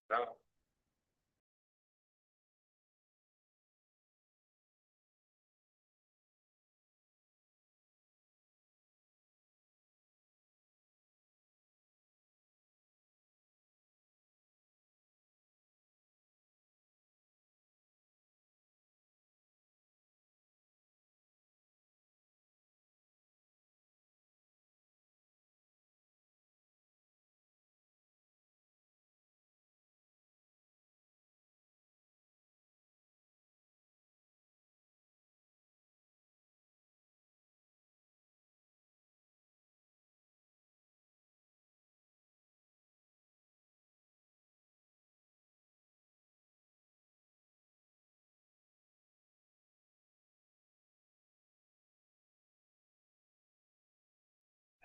Hello.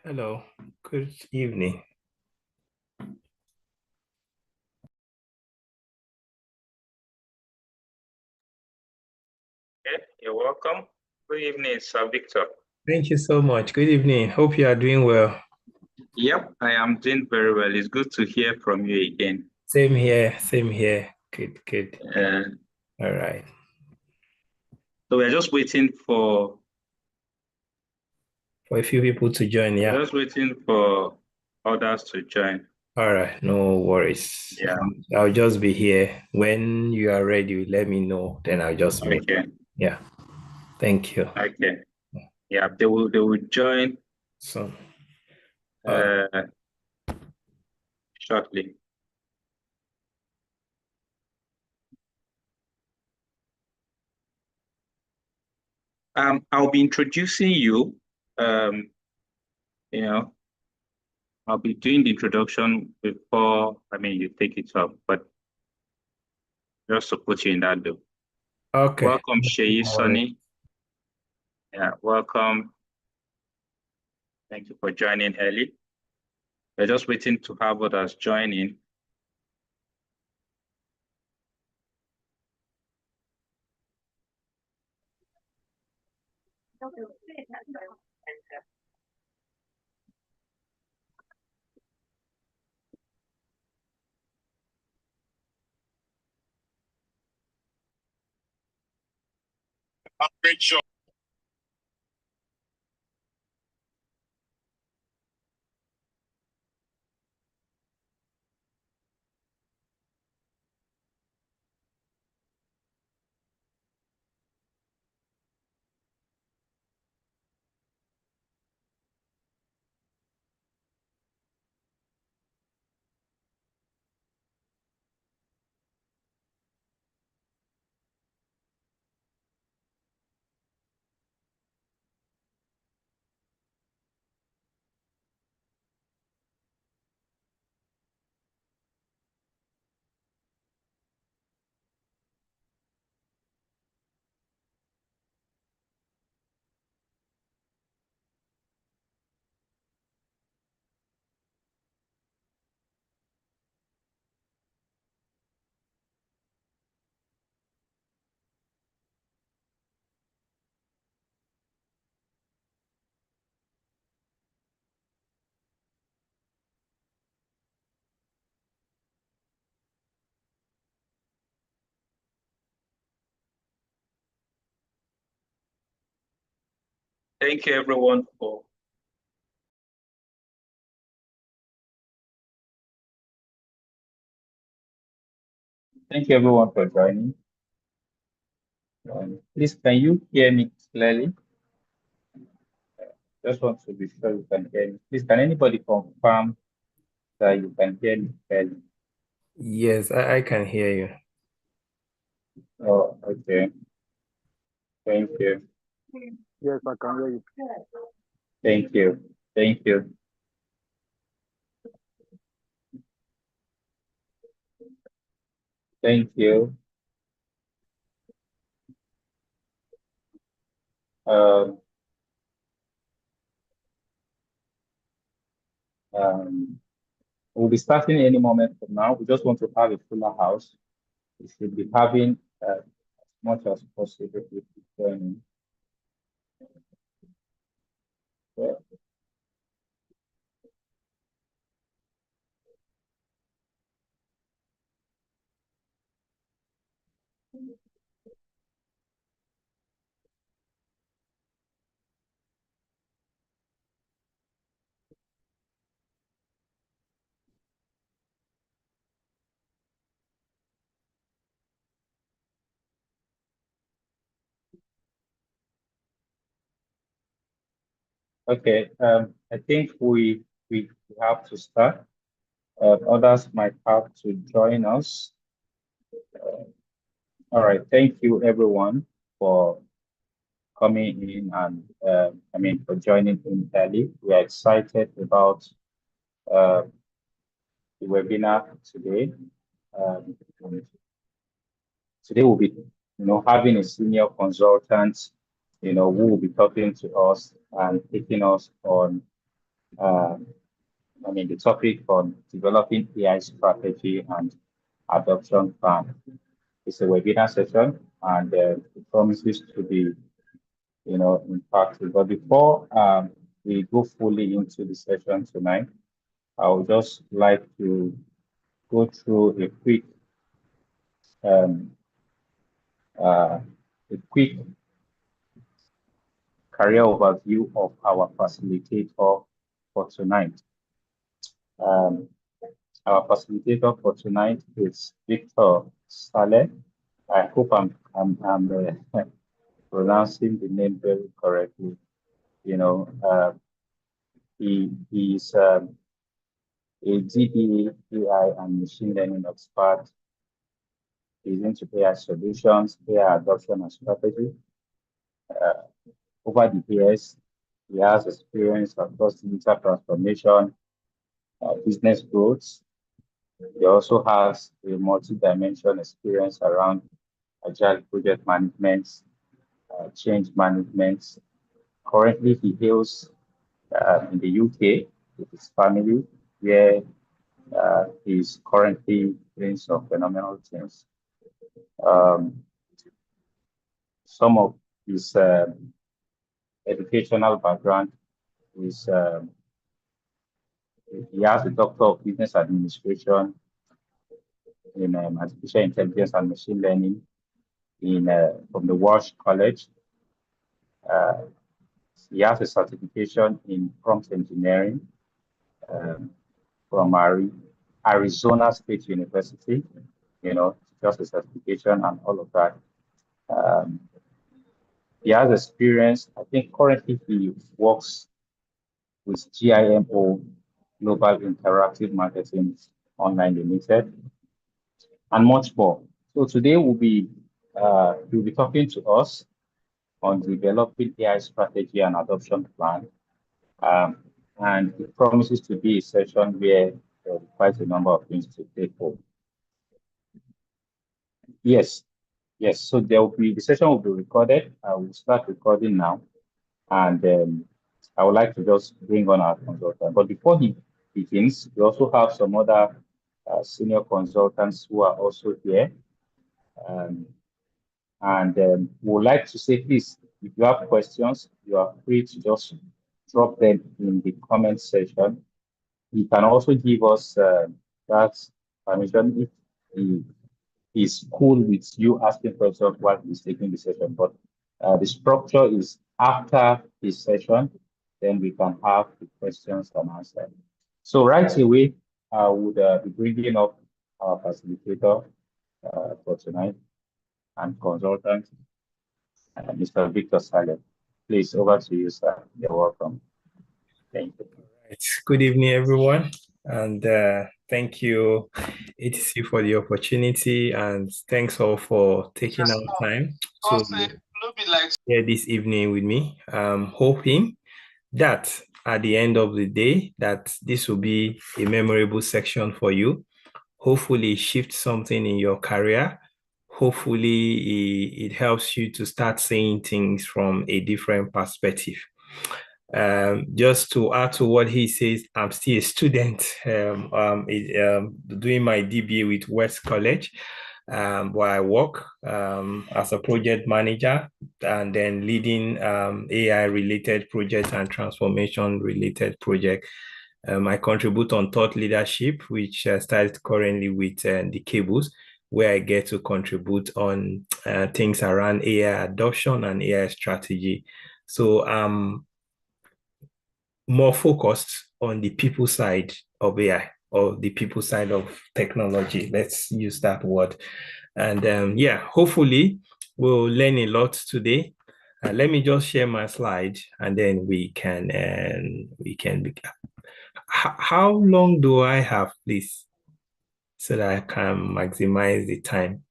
Hello, good evening. Okay, you're welcome. Good evening, Sir Victor. Thank you so much. Good evening. Hope you are doing well. Yep, I am doing very well. It's good to hear from you again. Same here, same here. Good, good. Uh, All right. so we're just waiting for For a few people to join, we're yeah. just waiting for others to join. All right, no worries. Yeah. I'll just be here. When you are ready, let me know. Then I'll just meet. Okay. Yeah. Thank you. Okay. Yeah, they will join So, uh shortly. I'll be introducing you. Um, you know, I'll be doing the introduction before you take it up, but just to put you in that loop. okay. Welcome, Sheyi No worries. Sonny. Yeah, welcome. Thank you for joining early. We're just waiting to have others join in. Great show. Thank you, everyone, for joining. Please, can you hear me clearly? Just want to be sure you can hear me. Please, can anybody confirm that you can hear me clearly? Yes, I can hear you. Oh, okay. Thank you. Yes, I can hear you. Thank you. Thank you. Thank you. Um, um, we'll be starting any moment from now. We just want to have a fuller house. We should be having as much as possible people joining. Yeah. Okay, I think we have to start. Others might have to join us. All right, thank you everyone for coming in and for joining in early. We are excited about uh, the webinar today. Um, Today we'll be, having a senior consultant, who will be talking to us and taking us on, the topic on developing AI strategy and adoption plan. It's a webinar session and it promises to be, impactful. But before we go fully into the session tonight, I would just like to go through um, a quick career overview of our facilitator for tonight. Our facilitator for tonight is Victor Saleh. I hope I'm pronouncing the name very correctly. He's a GE AI and machine learning expert. He's into AI solutions, AI adoption and strategy. Over the years, he has experience across digital transformation, business growth. He also has a multi-dimensional experience around agile project management, change management. Currently, he hails in the UK with his family, where he's currently doing some phenomenal things. Some of his educational background is he has a Doctor of Business Administration in Artificial Intelligence and Machine Learning from the Walsh College. He has a certification in prompt engineering from Arizona State University, just a certification and all of that. He has experience, I think currently he works with GIMO, Global Interactive Marketing Online Limited, and much more. So today he'll be talking to us on developing AI strategy and adoption plan. And it promises to be a session where there will be quite a number of things to take home. Yes. So the session will be recorded. I will start recording now. And I would like to just bring on our consultant. But before he begins, we also have some other senior consultants who are also here. We would like to say, please, if you have questions, you are free to just drop them in the comment section. You can also give us that permission if he is cool with you asking questions while he's taking the session. But the structure is after this session, then we can have the questions and answers. So right away, I would be bringing up our facilitator for tonight and consultant, Mr. Victor Saleh. Please, over to you, sir. You're welcome. Thank you. Good evening, everyone. And thank you, ATC, for the opportunity. And thanks all for taking our time to here this evening with me. Hoping that at the end of the day, that this will be a memorable section for you. Hopefully shift something in your career. Hopefully it helps you to start seeing things from a different perspective. Just to add to what he says, I'm still a student doing my DBA with West College, where I work as a project manager and then leading AI-related projects and transformation-related projects. I contribute on thought leadership, which started currently with the cables, where I get to contribute on things around AI adoption and AI strategy. So I'm more focused on the people side of AI, or the people side of technology. Let's use that word. And yeah, hopefully we'll learn a lot today. Let me just share my slide, and then we can begin. How long do I have, please, so that I can maximize the time?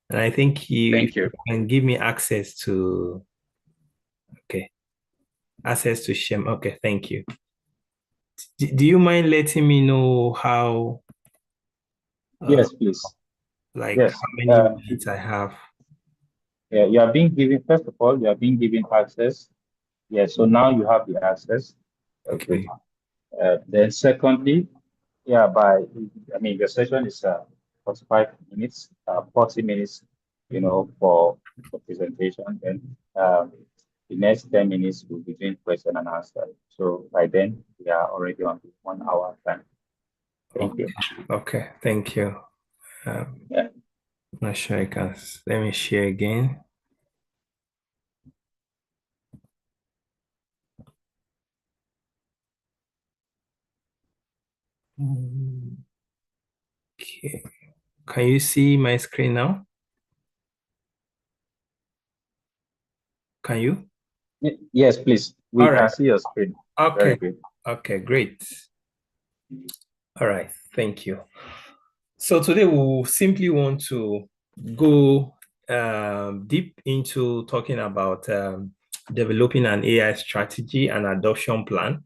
And I think you can give me access to, okay, access to share. Okay, thank you. Do you mind letting me know how? Yes, please. Like how many minutes I have? Yeah, you are being given, first of all, you are being given access. Yeah, so now you have the access. Okay. Then secondly, yeah, the session is 45 minutes, 40 minutes, for presentation. Then the next 10 minutes will be doing question and answer. So by then, we are already on 1 hour time. Thank you. Okay, thank you. Yeah. Not sure I can. Let me share again. Okay. Can you see my screen now? Can you? Yes, please. We can see your screen. Okay. Very good. Okay, great. All right. Thank you. So today we'll simply want to go deep into talking about developing an AI strategy and adoption plan.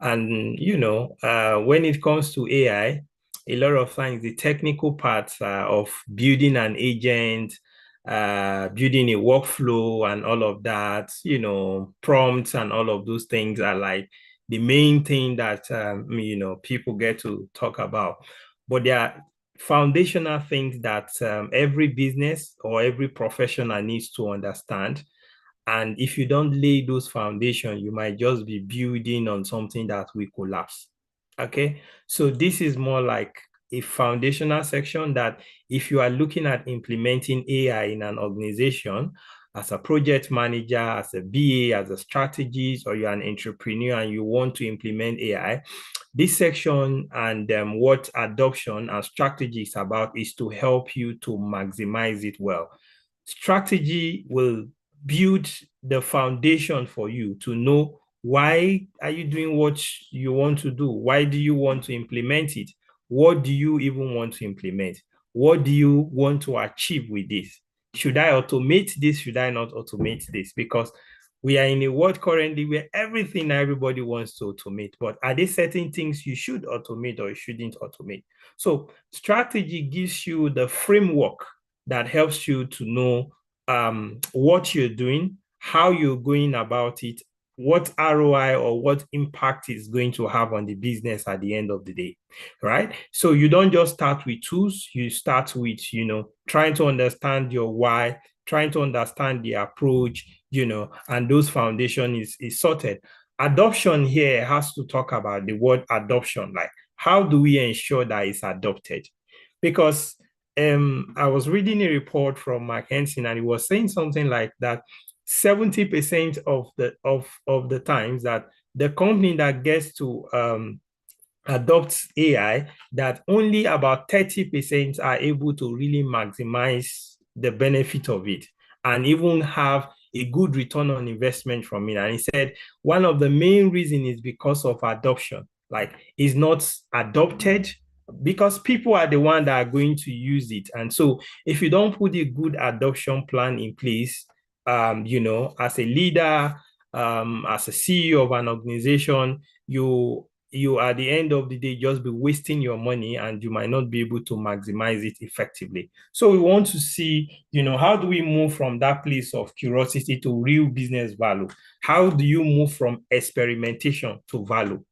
And, when it comes to AI, a lot of times the technical parts of building an agent, building a workflow and all of that, prompts and all of those things are like the main thing that, people get to talk about. But there are foundational things that every business or every professional needs to understand. And if you don't lay those foundations, you might just be building on something that will collapse. Okay. So this is more like a foundational section that if you are looking at implementing AI in an organization as a project manager, as a BA, as a strategist, or you're an entrepreneur and you want to implement AI, this section and what adoption and strategy is about is to help you to maximize it well. Strategy will build the foundation for you to know why are you doing what you want to do? Why do you want to implement it? What do you even want to implement? What do you want to achieve with this? Should I automate this? Should I not automate this? Because we are in a world currently where everybody wants to automate, but are there certain things you should automate or you shouldn't automate? So strategy gives you the framework that helps you to know what you're doing, how you're going about it, what ROI or what impact is going to have on the business at the end of the day, right? So you don't just start with tools, you start with, trying to understand your why, trying to understand the approach, and those foundation is sorted. Adoption here has to talk about the word adoption, like how do we ensure that it's adopted? Because I was reading a report from McKinsey and it was saying something like that 70% of the times that the company that gets to adopt AI, that only about 30% are able to really maximize the benefit of it and even have a good return on investment from it. And he said one of the main reasons is because of adoption. Like it's not adopted because people are the one that are going to use it. And so if you don't put a good adoption plan in place, as a leader, as a CEO of an organization, you at the end of the day just be wasting your money and you might not be able to maximize it effectively. So we want to see, how do we move from that place of curiosity to real business value? How do you move from experimentation to value?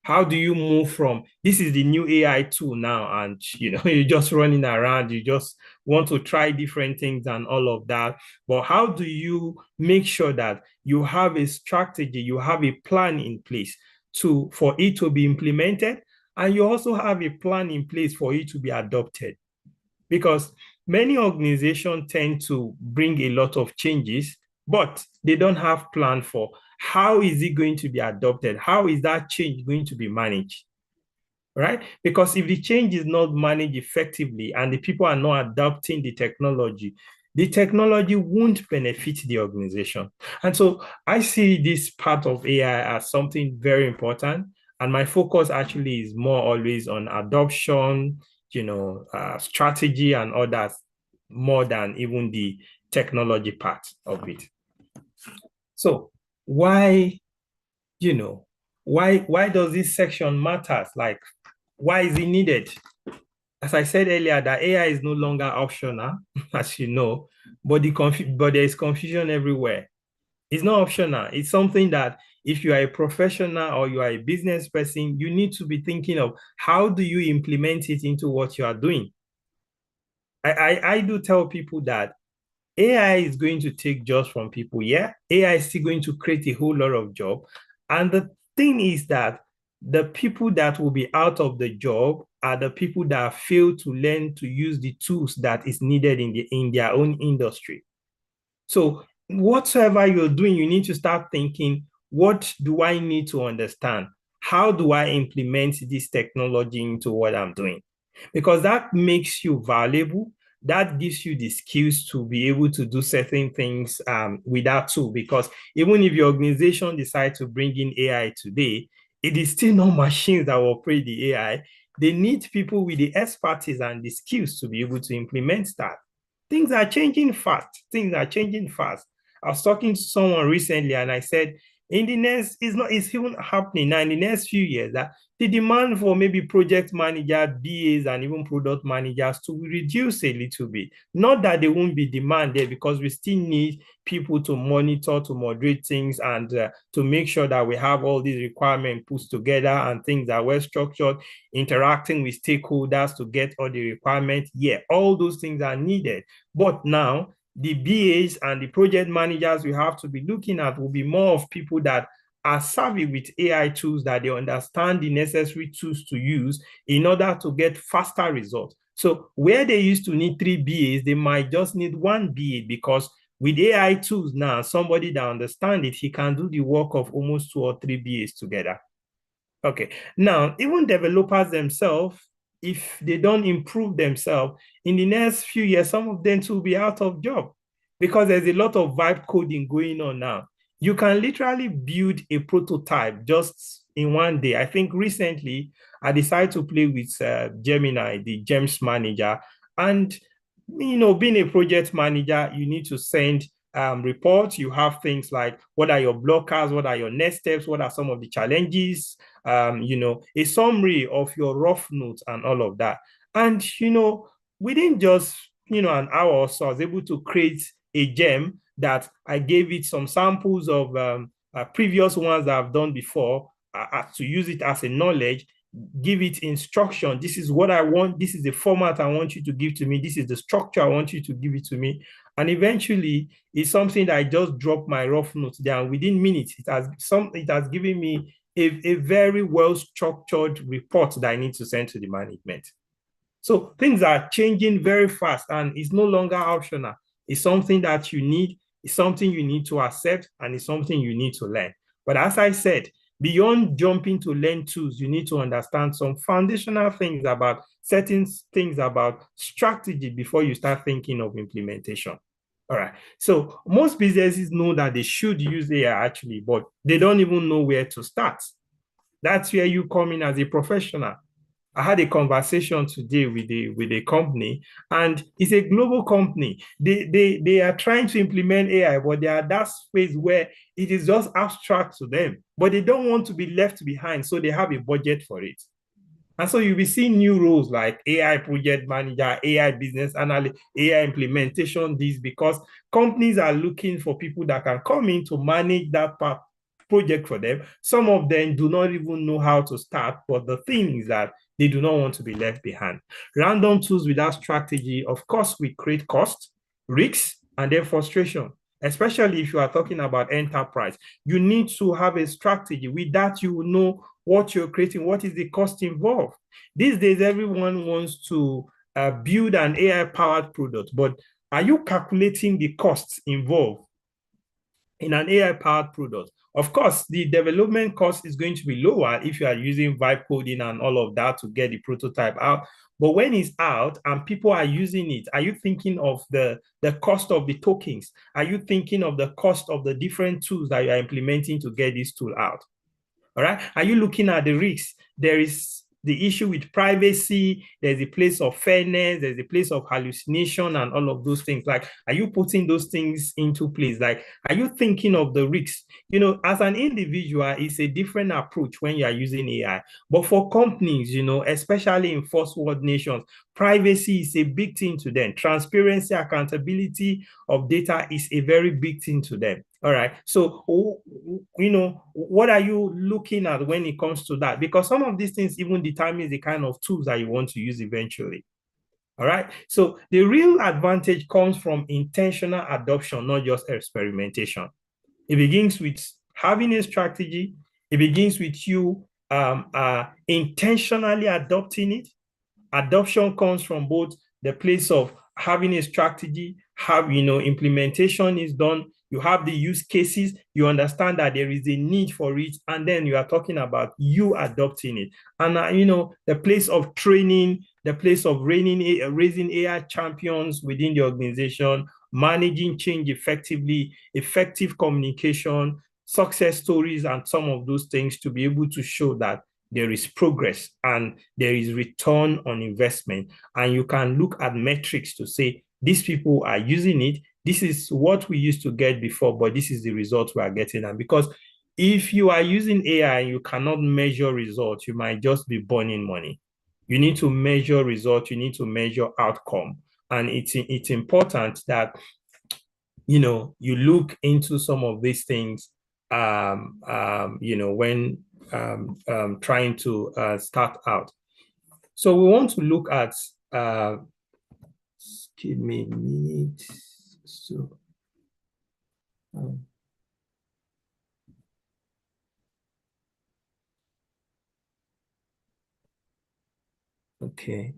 How do you move from this is the new AI tool now, and you're just running around, you just want to try different things and all of that. But how do you make sure that you have a strategy, you have a plan in place for it to be implemented, and you also have a plan in place for it to be adopted? because many organizations tend to bring a lot of changes, but they don't have plan for how is it going to be adopted? How is that change going to be managed? Right? Because if the change is not managed effectively and the people are not adopting the technology won't benefit the organization. And so I see this part of AI as something very important. And my focus actually is more always on adoption, strategy and others, more than even the technology part of it. So why does this section matters? Like, why is it needed? As I said earlier, that AI is no longer optional, as you know, but there is confusion everywhere. It's not optional. It's something that if you are a professional or you are a business person, you need to be thinking of how do you implement it into what you are doing. I do tell people that AI is going to take jobs from people. Yeah, AI is still going to create a whole lot of jobs. And the thing is that the people that will be out of the job are the people that fail to learn to use the tools that is needed in their own industry. So whatsoever you're doing, you need to start thinking, what do I need to understand? How do I implement this technology into what I'm doing? Because that makes you valuable. That gives you the skills to be able to do certain things with that tool. Because even if your organization decides to bring in AI today, it is still not machines that will operate the AI. They need people with the expertise and the skills to be able to implement that. Things are changing fast. Things are changing fast. I was talking to someone recently and I said, it's even happening now in the next few years that the demand for maybe project manager, BAs, and even product managers to reduce a little bit. Not that there won't be demand there, because we still need people to monitor, to moderate things, and to make sure that we have all these requirements put together and things are well structured, interacting with stakeholders to get all the requirements. Yeah, all those things are needed. But now, the BAs and the project managers we have to be looking at will be more of people that are savvy with AI tools, that they understand the necessary tools to use in order to get faster results. So where they used to need 3 BAs, they might just need 1 BA, because with AI tools now, somebody that understands it, he can do the work of almost 2 or 3 BAs together. Okay, now even developers themselves, if they don't improve themselves, in the next few years, some of them will be out of job, because there's a lot of vibe coding going on now. You can literally build a prototype just in one day. I think recently I decided to play with Gemini, the GEMS manager. And, being a project manager, you need to send reports. You have things like, what are your blockers? What are your next steps? What are some of the challenges? A summary of your rough notes and all of that. And, within just, an hour or so, I was able to create a gem that I gave it some samples of previous ones that I've done before, to use it as a knowledge, give it instruction. This is what I want. This is the format I want you to give to me. This is the structure I want you to give it to me. And eventually, it's something that I just drop my rough notes down. Within minutes, it has given me a very well-structured report that I need to send to the management. So things are changing very fast, and it's no longer optional. It's something that you need, it's something you need to accept, and it's something you need to learn. But as I said, beyond jumping to learn tools, you need to understand some foundational things about certain things about strategy before you start thinking of implementation. All right. So most businesses know that they should use AI actually, but they don't even know where to start. That's where you come in as a professional. I had a conversation today with a company, and it's a global company. They are trying to implement AI, but they are at that space where it is just abstract to them, but they don't want to be left behind, so they have a budget for it. And so you'll be seeing new roles like AI project manager, AI business analyst, AI implementation, because companies are looking for people that can come in to manage that project for them. Some of them do not even know how to start, but the thing is that they do not want to be left behind. Random tools without strategy, of course, will create cost, risks, and then frustration, especially if you are talking about enterprise. You need to have a strategy. With that, you will know what you're creating, what is the cost involved. These days, everyone wants to build an AI-powered product, but are you calculating the costs involved in an AI-powered product? Of course, the development cost is going to be lower if you are using vibe coding and all of that to get the prototype out. But when it's out and people are using it, are you thinking of the cost of the tokens? Are you thinking of the cost of the different tools that you are implementing to get this tool out? All right. Are you looking at the risks? There is the issue with privacy. There's a place of fairness. There's a place of hallucination and all of those things. Like, are you putting those things into place? Like, are you thinking of the risks? You know, as an individual, it's a different approach when you are using AI. But for companies, you know, especially in first world nations, privacy is a big thing to them. Transparency, accountability of data is a very big thing to them. All right. So, you know, what are you looking at when it comes to that? Because some of these things even determine the kind of tools that you want to use eventually. All right. So the real advantage comes from intentional adoption, not just experimentation. It begins with having a strategy. It begins with you intentionally adopting it. Adoption comes from both the place of having a strategy, implementation is done, you have the use cases, you understand that there is a need for it, and then you are talking about you adopting it. And, the place of training, the place of raising AI champions within the organization, managing change effectively, effective communication, success stories, and some of those things to be able to show that there is progress and there is return on investment. And you can look at metrics to say, these people are using it. This is what we used to get before, but this is the result we are getting. And because if you are using AI and you cannot measure results, you might just be burning money. You need to measure results. You need to measure outcome. And it's important that, you look into some of these things, when trying to start out. So we want to look at, give me a minute. So, okay.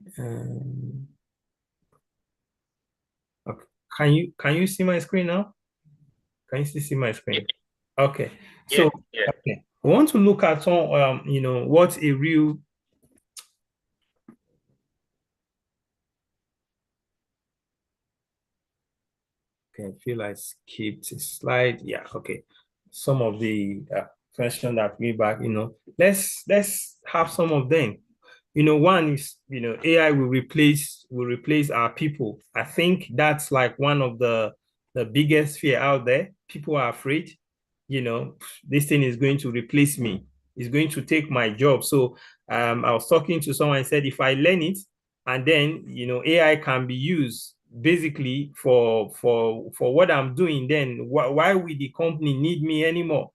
Okay. Can you see my screen now? Can you still see my screen? Okay. So, yeah. Okay. We want to look at some, what a real Okay, I feel I skipped a slide. Yeah, okay. Some of the questions that we back, let's have some of them. One is, AI will replace our people. I think that's like one of the biggest fear out there. People are afraid, this thing is going to replace me. It's going to take my job. So I was talking to someone and said, if I learn it, and then, AI can be used basically for what I'm doing, then why will the company need me anymore?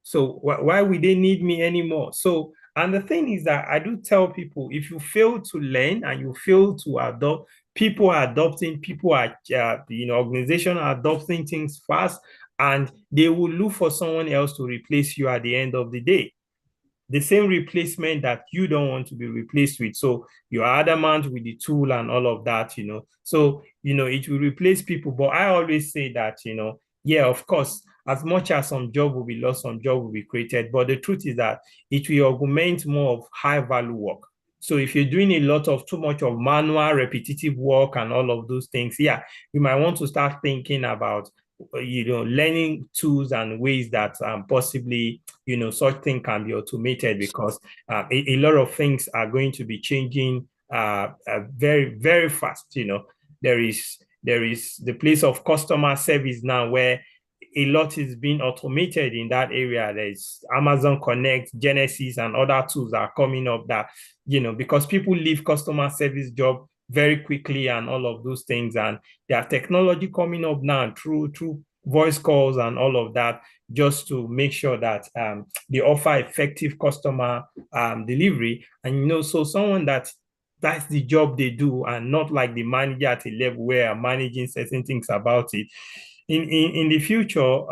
So why would they need me anymore? So, and the thing is that I do tell people, if you fail to learn and you fail to adopt, people are adopting, organizations are adopting things fast, and they will look for someone else to replace you at the end of the day. The same replacement that you don't want to be replaced with. So you're adamant with the tool and all of that, So, it will replace people. But I always say that, yeah, of course, as much as some job will be lost, some job will be created. But the truth is that it will augment more of high value work. So if you're doing a lot of too much of manual, repetitive work and all of those things, yeah, you might want to start thinking about, learning tools and ways that possibly, such thing can be automated, because a lot of things are going to be changing very, very fast. There is the place of customer service now where a lot is being automated in that area. There's Amazon Connect, Genesis, and other tools are coming up that, because people leave customer service job very quickly and all of those things. And there are technology coming up now through voice calls and all of that, just to make sure that they offer effective customer delivery. And, so someone that's the job they do, and not like the manager at a level where I'm managing certain things about it. In the future,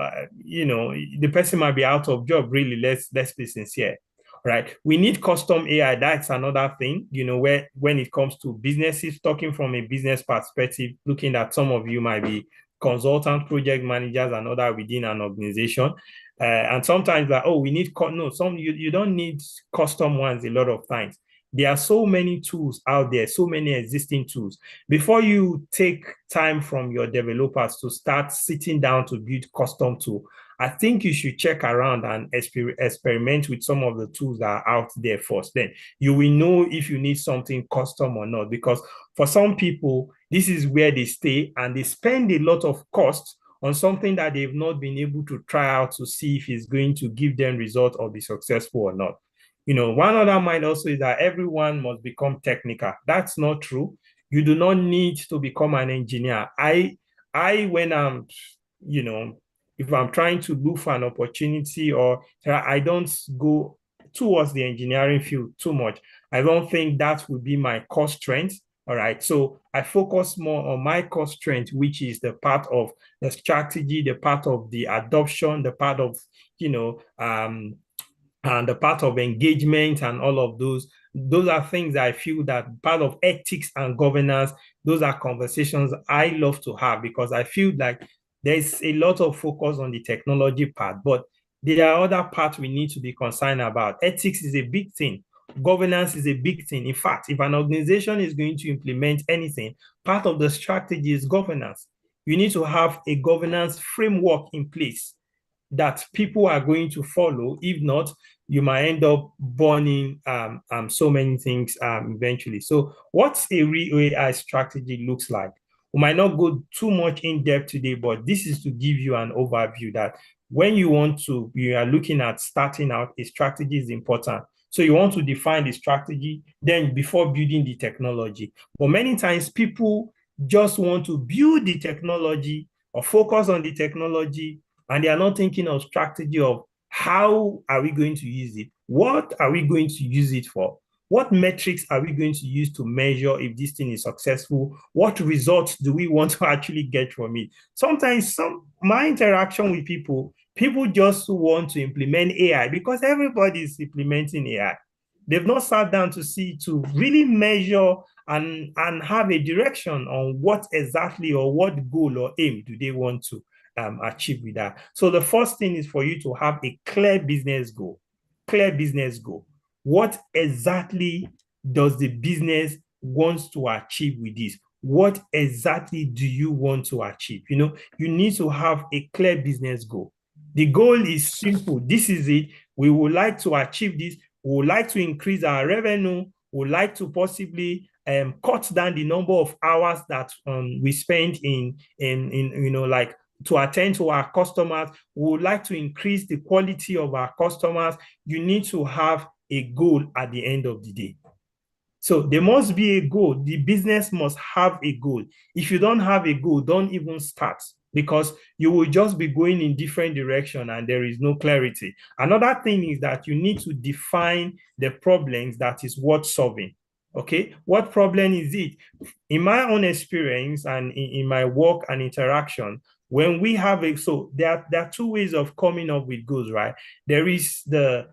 the person might be out of job, really. Let's be sincere. right? We need custom AI. That's another thing, where when it comes to businesses, talking from a business perspective, looking at some of you might be consultant, project managers, and other within an organization. And sometimes like, oh, we need, no, you don't need custom ones a lot of times. There are so many tools out there, so many existing tools. Before you take time from your developers to start sitting down to build custom tool, I think you should check around and experiment with some of the tools that are out there first. Then you will know if you need something custom or not, because for some people, this is where they stay and they spend a lot of cost on something that they've not been able to try out to see if it's going to give them results or be successful or not. One other mind also is that everyone must become technical. That's not true. You do not need to become an engineer. When I'm, if I'm trying to look for an opportunity, or I don't go towards the engineering field too much. I don't think that would be my core strength. All right. So I focus more on my core strength, which is the part of the strategy, the part of the adoption, the part of, and the part of engagement and all of those are things that I feel that part of ethics and governance. Those are conversations I love to have, because I feel like there's a lot of focus on the technology part, but there are other parts we need to be concerned about. Ethics is a big thing. Governance is a big thing. In fact, if an organization is going to implement anything, part of the strategy is governance. You need to have a governance framework in place that people are going to follow. If not, you might end up burning so many things eventually. So what's a real AI strategy looks like? We might not go too much in depth today, but this is to give you an overview that when you are looking at starting out, a strategy is important. So you want to define the strategy then before building the technology. But many times people just want to build the technology or focus on the technology, and they are not thinking of strategy of how are we going to use it? What are we going to use it for? What metrics are we going to use to measure if this thing is successful? What results do we want to actually get from it? Sometimes my interaction with people just want to implement AI because everybody is implementing AI. They've not sat down to really measure and have a direction on what exactly or what goal or aim do they want to achieve with that. So the first thing is for you to have a clear business goal. Clear business goal. What exactly does the business wants to achieve with this? What exactly do you want to achieve? You need to have a clear business goal. The goal is simple. This is it. We would like to achieve this. We would like to increase our revenue. We would like to possibly cut down the number of hours that we spend in like to attend to our customers. We would like to increase the quality of our customers. You need to have a goal at the end of the day. So there must be a goal. The business must have a goal. If you don't have a goal, don't even start, because you will just be going in different direction and there is no clarity. Another thing is that you need to define the problems that is worth solving. Okay, what problem is it? In my own experience and in my work and interaction, when we have so there are two ways of coming up with goals, right? There is the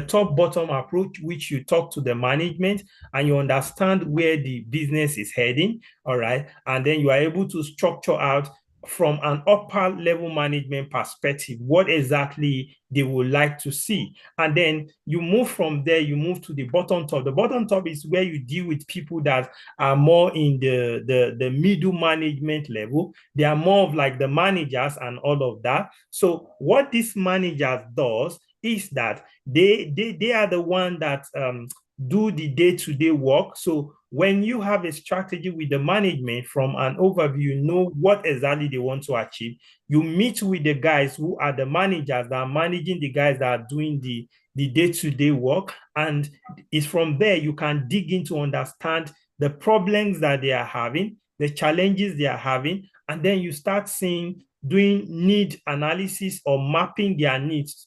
top-bottom approach, which you talk to the management and you understand where the business is heading, all right? And then you are able to structure out from an upper level management perspective what exactly they would like to see. And then you move from there, you move to the bottom top. The bottom top is where you deal with people that are more in the middle management level. They are more of like the managers and all of that. So what this manager does is that they are the one that do the day-to-day work. So when you have a strategy with the management from an overview, you know what exactly they want to achieve. You meet with the guys who are the managers that are managing the guys that are doing the day-to-day work. And it's from there you can dig in to understand the problems that they are having, the challenges they are having, and then you start doing need analysis or mapping their needs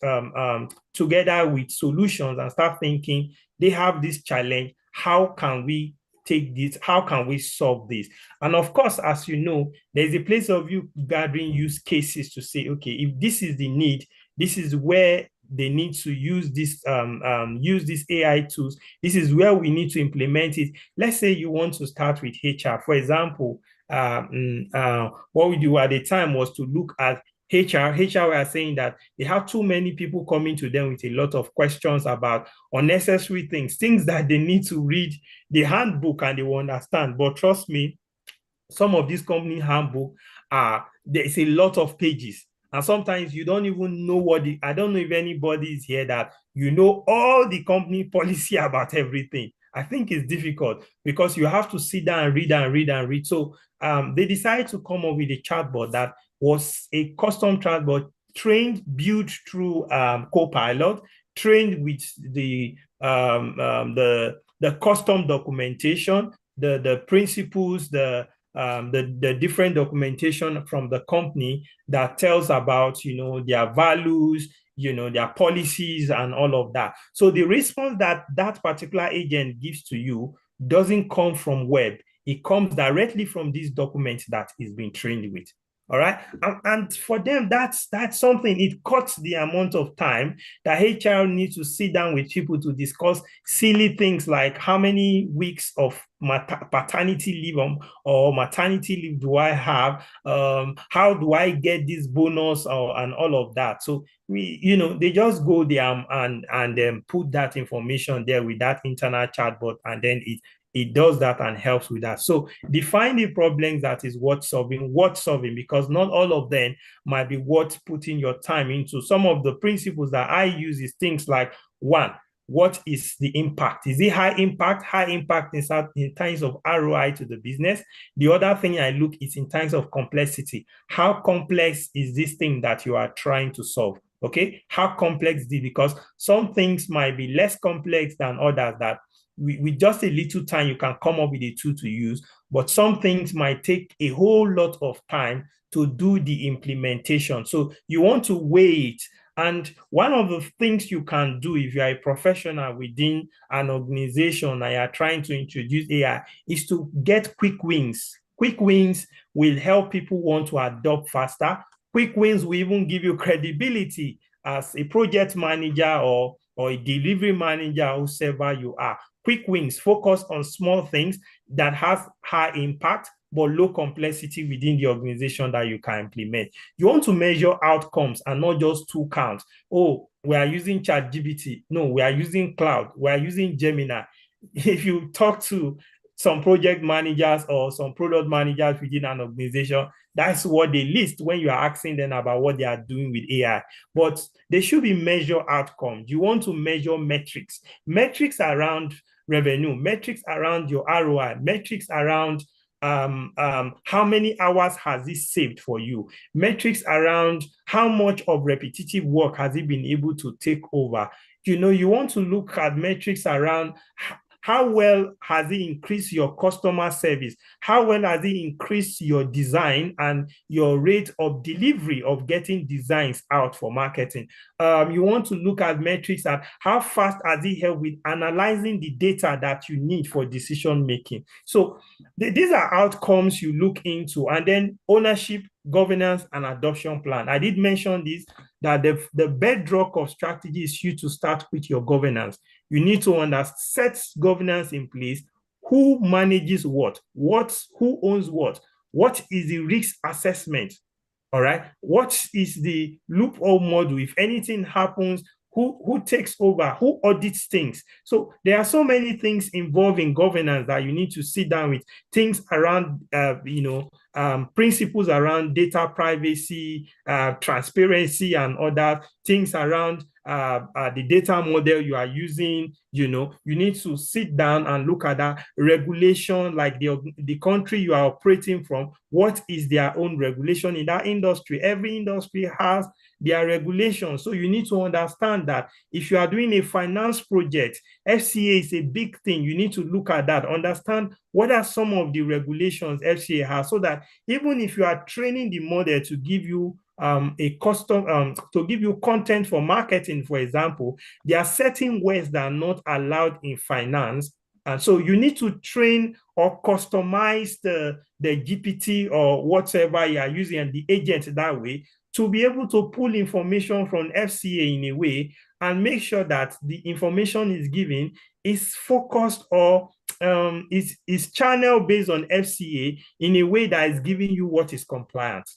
together with solutions, and start thinking, they have this challenge, how can we take this, how can we solve this? And of course, as you know, there's a place of you gathering use cases to say, okay, if this is the need, this is where they need to use this AI tools. This is where we need to implement it. Let's say you want to start with HR. For example, what we do at the time was to look at HR were saying that they have too many people coming to them with a lot of questions about unnecessary things that they need to read the handbook and they will understand. But trust me, some of these company handbook there's a lot of pages. And sometimes you don't even know I don't know if anybody is here that you know all the company policy about everything. I think it's difficult because you have to sit down and read and read and read. So they decided to come up with a chatbot that was a custom chatbot built through Copilot, trained with the custom documentation, the principles, the different documentation from the company that tells about, their values, their policies and all of that. So the response that particular agent gives to you doesn't come from web. It comes directly from these documents that is being trained with. All right. And for them, that's something. It cuts the amount of time that HR needs to sit down with people to discuss silly things like how many weeks of paternity leave or maternity leave do I have? How do I get this bonus and all of that? So they just go there and put that information there with that internal chatbot, and then it does that and helps with that. So define the problems that is worth solving, because not all of them might be worth putting your time into. Some of the principles that I use is things like, one, what is the impact? Is it high impact? High impact in terms of ROI to the business. The other thing I look is in terms of complexity. How complex is this thing that you are trying to solve? Okay, how complex is it? Because some things might be less complex than others that with just a little time, you can come up with a tool to use, but some things might take a whole lot of time to do the implementation. So you want to weigh it. And one of the things you can do if you are a professional within an organization and you are trying to introduce AI is to get quick wins. Quick wins will help people want to adopt faster. Quick wins will even give you credibility as a project manager or a delivery manager, whoever you are. Quick wins focus on small things that have high impact but low complexity within the organization that you can implement. You want to measure outcomes and not just tool counts. Oh, we are using ChatGPT. No, we are using cloud. We are using Gemini. If you talk to some project managers or some product managers within an organization, that's what they list when you are asking them about what they are doing with AI. But they should be measure outcomes. You want to measure metrics around revenue, metrics around your ROI, metrics around how many hours has it saved for you, metrics around how much of repetitive work has it been able to take over. You want to look at metrics around how well has it increased your customer service? How well has it increased your design and your rate of delivery of getting designs out for marketing? You want to look at metrics at how fast has it helped with analyzing the data that you need for decision making. So these are outcomes you look into, and then ownership, governance, and adoption plan. I did mention this, that the bedrock of strategy is you to start with your governance. You need to set governance in place. Who manages what? Who owns what? What is the risk assessment? All right. What is the loophole model? If anything happens, who takes over? Who audits things? So there are so many things involving governance that you need to sit down with. Things around, principles around data privacy, transparency, and other things around the data model you are using. You need to sit down and look at that regulation, like the country you are operating from. What is their own regulation in that industry? Every industry has their regulations. So you need to understand that if you are doing a finance project, FCA is a big thing. You need to look at that, understand what are some of the regulations FCA has, so that even if you are training the model to give you a custom, to give you content for marketing, for example, there are certain words that are not allowed in finance. And so you need to train or customize the GPT or whatever you are using and the agent that way to be able to pull information from FCA in a way and make sure that the information is given is focused or is channel based on FCA in a way that is giving you what is compliant.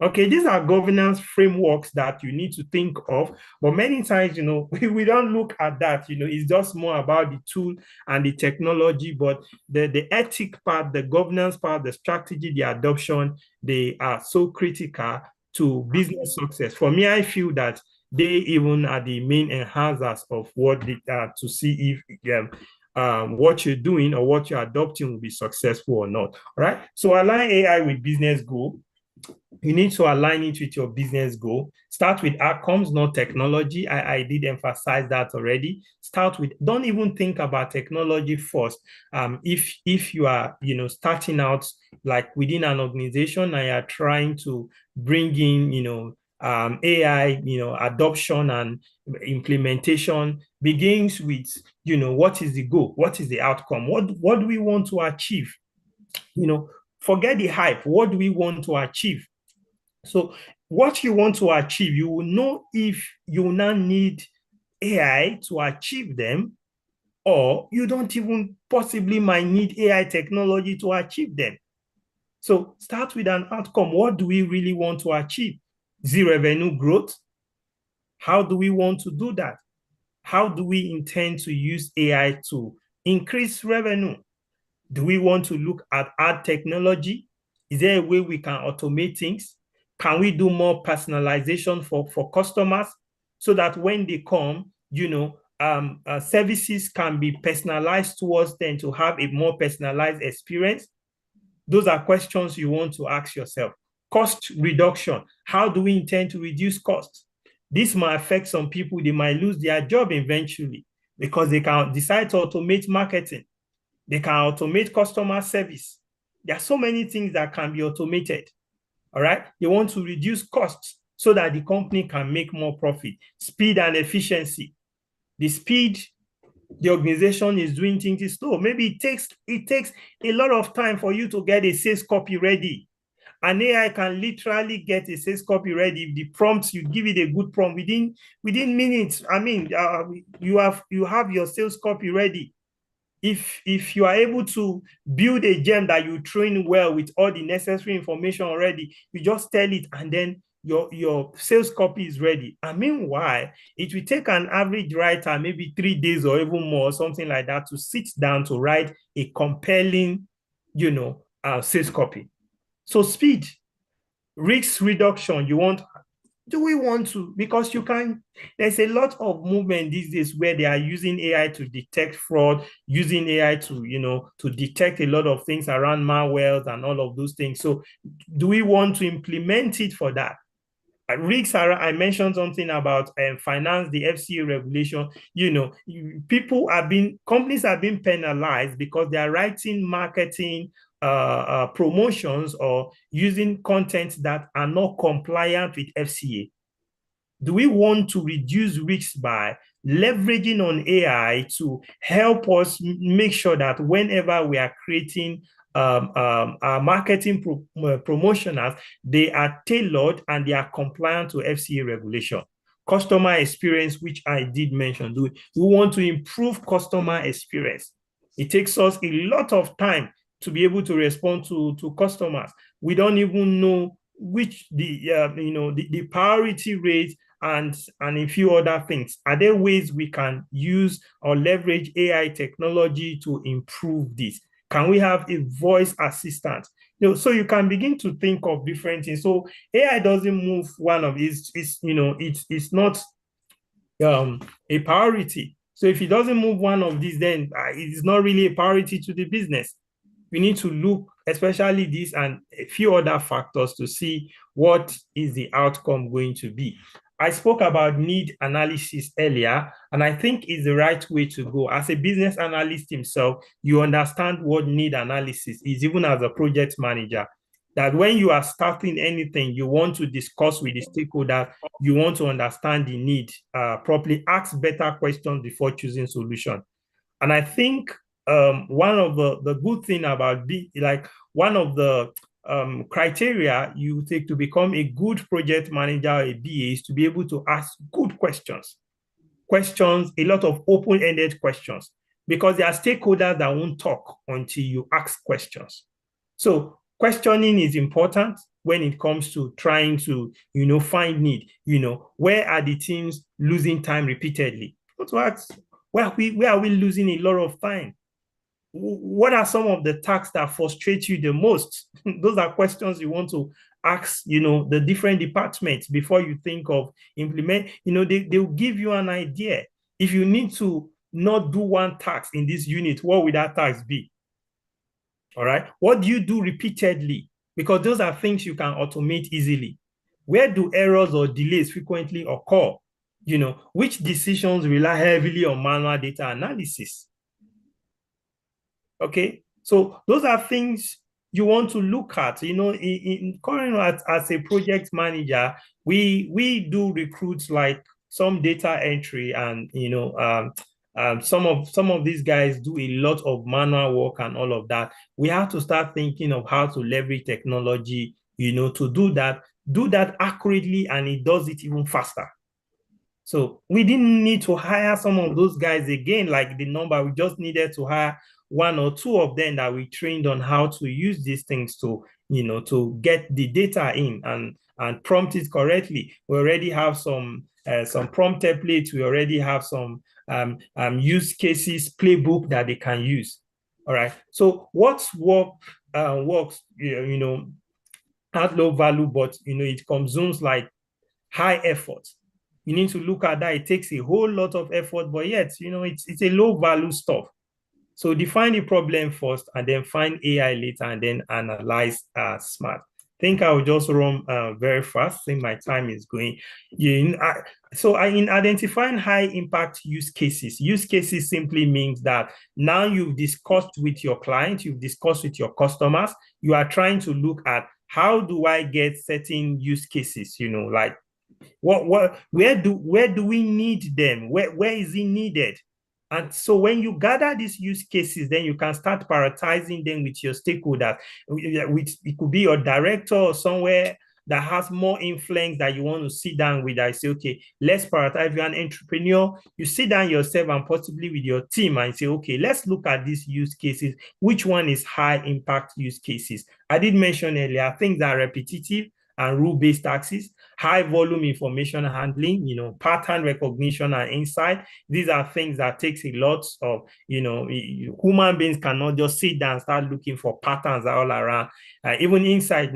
Okay, these are governance frameworks that you need to think of, but many times, we don't look at that. It's just more about the tool and the technology, but the ethic part, the governance part, the strategy, the adoption, they are so critical to business success. For me, I feel that they even are the main enhancers of what they are to see if what you're doing or what you're adopting will be successful or not. All right. So align AI with business goal. You need to align it with your business goal. Start with outcomes, not technology. I did emphasize that already. Start with, don't even think about technology first. If you are, starting out like within an organization and you're trying to bring in, AI, adoption and implementation begins with, what is the goal? What is the outcome? What do we want to achieve? Forget the hype. What do we want to achieve? So what you want to achieve, you will know if you now need AI to achieve them, or you don't even possibly might need AI technology to achieve them. So start with an outcome. What do we really want to achieve? Zero revenue growth. How do we want to do that? How do we intend to use AI to increase revenue? Do we want to look at ad technology? Is there a way we can automate things? Can we do more personalization for customers so that when they come, services can be personalized towards them to have a more personalized experience? Those are questions you want to ask yourself. Cost reduction. How do we intend to reduce costs? This might affect some people. They might lose their job eventually because they can decide to automate marketing. They can automate customer service. There are so many things that can be automated. All right. They want to reduce costs so that the company can make more profit. Speed and efficiency. The speed the organization is doing things is slow. Maybe it takes a lot of time for you to get a sales copy ready. An AI can literally get a sales copy ready if the prompts, you give it a good prompt within minutes. I mean, you have your sales copy ready. If you are able to build a gem that you train well with all the necessary information already, you just tell it and then your sales copy is ready. And meanwhile, it will take an average writer maybe 3 days or even more, something like that, to sit down to write a compelling, sales copy. So speed, risk reduction, do we want to, because there's a lot of movement these days where they are using AI to detect fraud, using AI to, to detect a lot of things around malwares and all of those things. So do we want to implement it for that? Risks are, I mentioned something about finance, the FCA regulation. Companies are being penalized because they are writing marketing promotions or using content that are not compliant with FCA. Do we want to reduce risks by leveraging on AI to help us make sure that whenever we are creating our marketing promotionals, they are tailored and they are compliant to FCA regulation? Customer experience, which I did mention, we want to improve customer experience. It takes us a lot of time to be able to respond to customers. We don't even know which the priority rate and a few other things. Are there ways we can use or leverage AI technology to improve this? Can we have a voice assistant? So you can begin to think of different things. So AI doesn't move one of these. It's not a priority. So if it doesn't move one of these, then it's not really a priority to the business. We need to look, especially this and a few other factors, to see what is the outcome going to be. I spoke about need analysis earlier, and I think it's the right way to go. As a business analyst himself, you understand what need analysis is, even as a project manager, that when you are starting anything, you want to discuss with the stakeholders, you want to understand the need properly, ask better questions before choosing solution. And I think one of the good thing about one of the criteria you take to become a good project manager or a BA is to be able to ask good questions. A lot of open-ended questions, because there are stakeholders that won't talk until you ask questions. So questioning is important when it comes to trying to, find need. Where are the teams losing time repeatedly? To ask, where are we losing a lot of time? What are some of the tasks that frustrate you the most? Those are questions you want to ask, the different departments before you think of implement. They'll give you an idea. If you need to not do one task in this unit, what would that task be? All right. What do you do repeatedly? Because those are things you can automate easily. Where do errors or delays frequently occur? Which decisions rely heavily on manual data analysis? Okay, so those are things you want to look at. Currently as a project manager, we do recruit like some data entry, and some of these guys do a lot of manual work and all of that. We have to start thinking of how to leverage technology, to do that accurately, and it does it even faster. So we didn't need to hire some of those guys again, like the number. We just needed to hire one or two of them that we trained on how to use these things to, to get the data in and prompt it correctly. We already have some prompt templates. We already have some use cases playbook that they can use. All right. So what works, at low value, but it consumes like high effort. You need to look at that. It takes a whole lot of effort, but yet, it's a low value stuff. So define the problem first, and then find AI later, and then analyze smart. I think I will just run very fast. I think my time is going. In identifying high impact use cases simply means that now you've discussed with your client, you've discussed with your customers, you are trying to look at how do I get certain use cases, like where do we need them? Where is it needed? And so when you gather these use cases, then you can start prioritizing them with your stakeholders. It could be your director or somewhere that has more influence that you want to sit down with. I say, okay, let's prioritize. If you're an entrepreneur, you sit down yourself and possibly with your team and say, okay, let's look at these use cases. Which one is high impact use cases? I did mention earlier, things that are repetitive and rule-based taxes, high volume information handling, pattern recognition and insight. These are things that takes a lot of, human beings cannot just sit down and start looking for patterns all around. Even insight,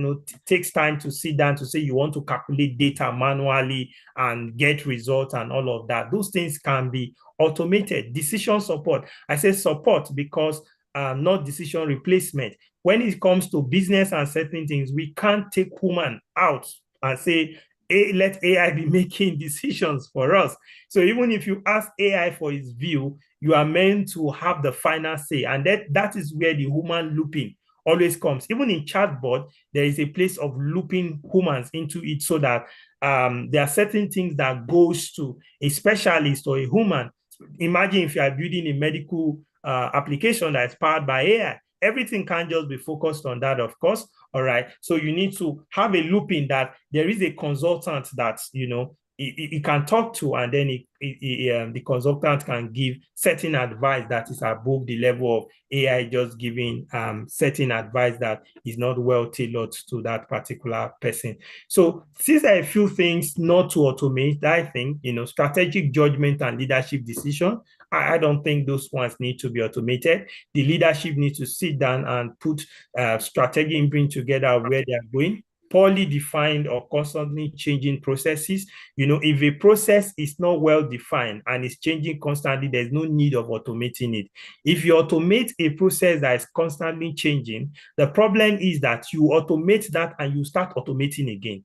takes time to sit down to say you want to calculate data manually and get results and all of that. Those things can be automated. Decision support. I say support because not decision replacement. When it comes to business and certain things, we can't take human out and say, hey, let AI be making decisions for us. So even if you ask AI for its view, you are meant to have the final say. And that is where the human looping always comes. Even in chatbot, there is a place of looping humans into it so that there are certain things that goes to a specialist or a human. Imagine if you are building a medical application that is powered by AI. Everything can't just be focused on that, of course. All right. So you need to have a looping that there is a consultant that, it can talk to, and then the consultant can give certain advice that is above the level of AI just giving certain advice that is not well tailored to that particular person. So these are a few things not to automate. I think, strategic judgment and leadership decision. I don't think those ones need to be automated. The leadership needs to sit down and put strategy and bring together where they are going. Poorly defined or constantly changing processes. If a process is not well defined and is changing constantly, there's no need of automating it. If you automate a process that is constantly changing, the problem is that you automate that and you start automating again.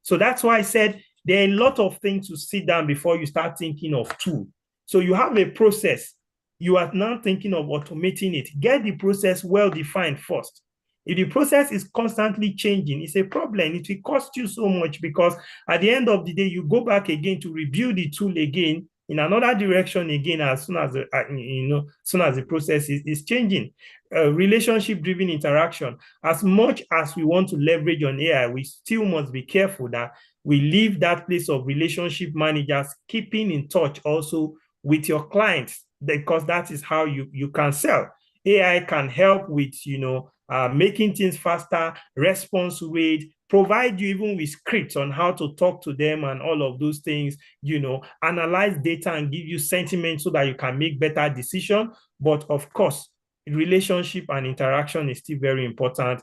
So that's why I said there are a lot of things to sit down before you start thinking of tool. So you have a process, you are now thinking of automating it. Get the process well defined first. If the process is constantly changing, it's a problem. It will cost you so much because at the end of the day, you go back again to rebuild the tool again in another direction again as soon as the process is changing. relationship-driven interaction. As much as we want to leverage on AI, we still must be careful that we leave that place of relationship managers, keeping in touch also with your clients, because that is how you can sell. AI can help with, making things faster, response rate, provide you even with scripts on how to talk to them and all of those things, analyze data and give you sentiment so that you can make better decisions. But of course, relationship and interaction is still very important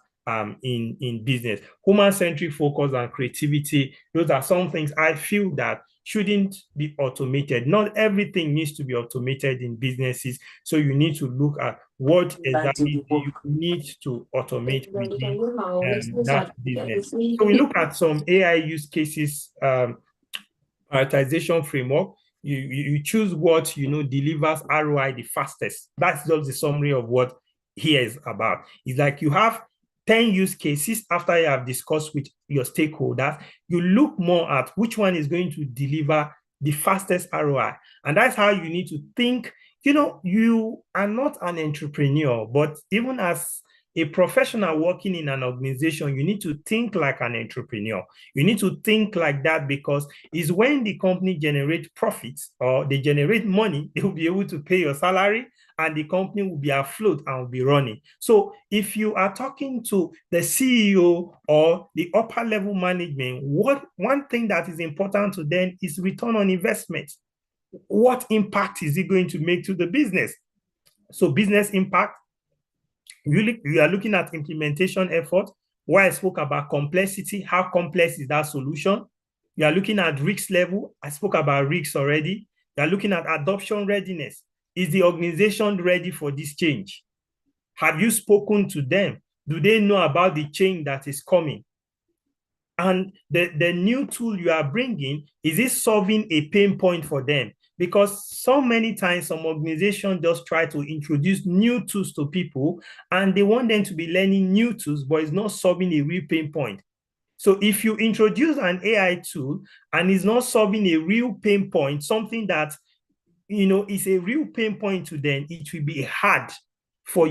in business. Human-centric focus and creativity, those are some things I feel that shouldn't be automated. Not everything needs to be automated in businesses. So you need to look at what exactly you need to automate within that business. So we look at some AI use cases, prioritization framework. You choose what delivers ROI the fastest. That's just the summary of what here is about. It's like you have 10 use cases after you have discussed with your stakeholders. You look more at which one is going to deliver the fastest ROI. And that's how you need to think. You are not an entrepreneur, but even as a professional working in an organization, you need to think like an entrepreneur. You need to think like that, because it's when the company generates profits or they generate money, they will be able to pay your salary and the company will be afloat and will be running. So if you are talking to the CEO or the upper level management, one thing that is important to them is return on investment. What impact is it going to make to the business? So business impact, you are looking at implementation effort. Where I spoke about complexity, how complex is that solution? You are looking at risk level. I spoke about risks already. You are looking at adoption readiness. Is the organization ready for this change? Have you spoken to them? Do they know about the change that is coming? And the new tool you are bringing, is it solving a pain point for them? Because so many times some organizations just try to introduce new tools to people and they want them to be learning new tools, but it's not solving a real pain point. So if you introduce an AI tool and it's not solving a real pain point, something that is a real pain point to them, it will be hard for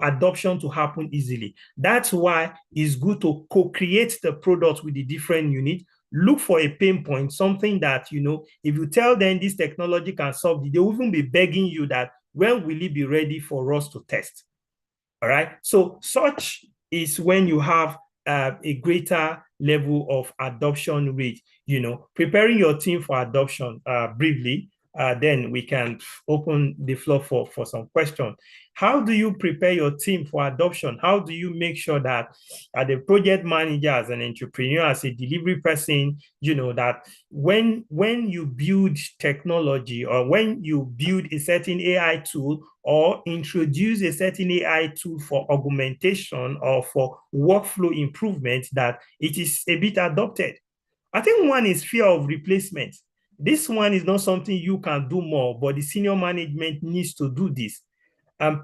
adoption to happen easily. That's why it's good to co-create the product with the different units. Look for a pain point, something that, if you tell them this technology can solve it, they will even be begging you that, when will it be ready for us to test? All right. So such is when you have a greater level of adoption rate. Preparing your team for adoption, briefly, then we can open the floor for some questions. How do you prepare your team for adoption? How do you make sure that the project manager, as an entrepreneur, as a delivery person, that when you build technology or when you build a certain AI tool or introduce a certain AI tool for augmentation or for workflow improvement, that it is a bit adopted? I think one is fear of replacement. This one is not something you can do more, but the senior management needs to do this.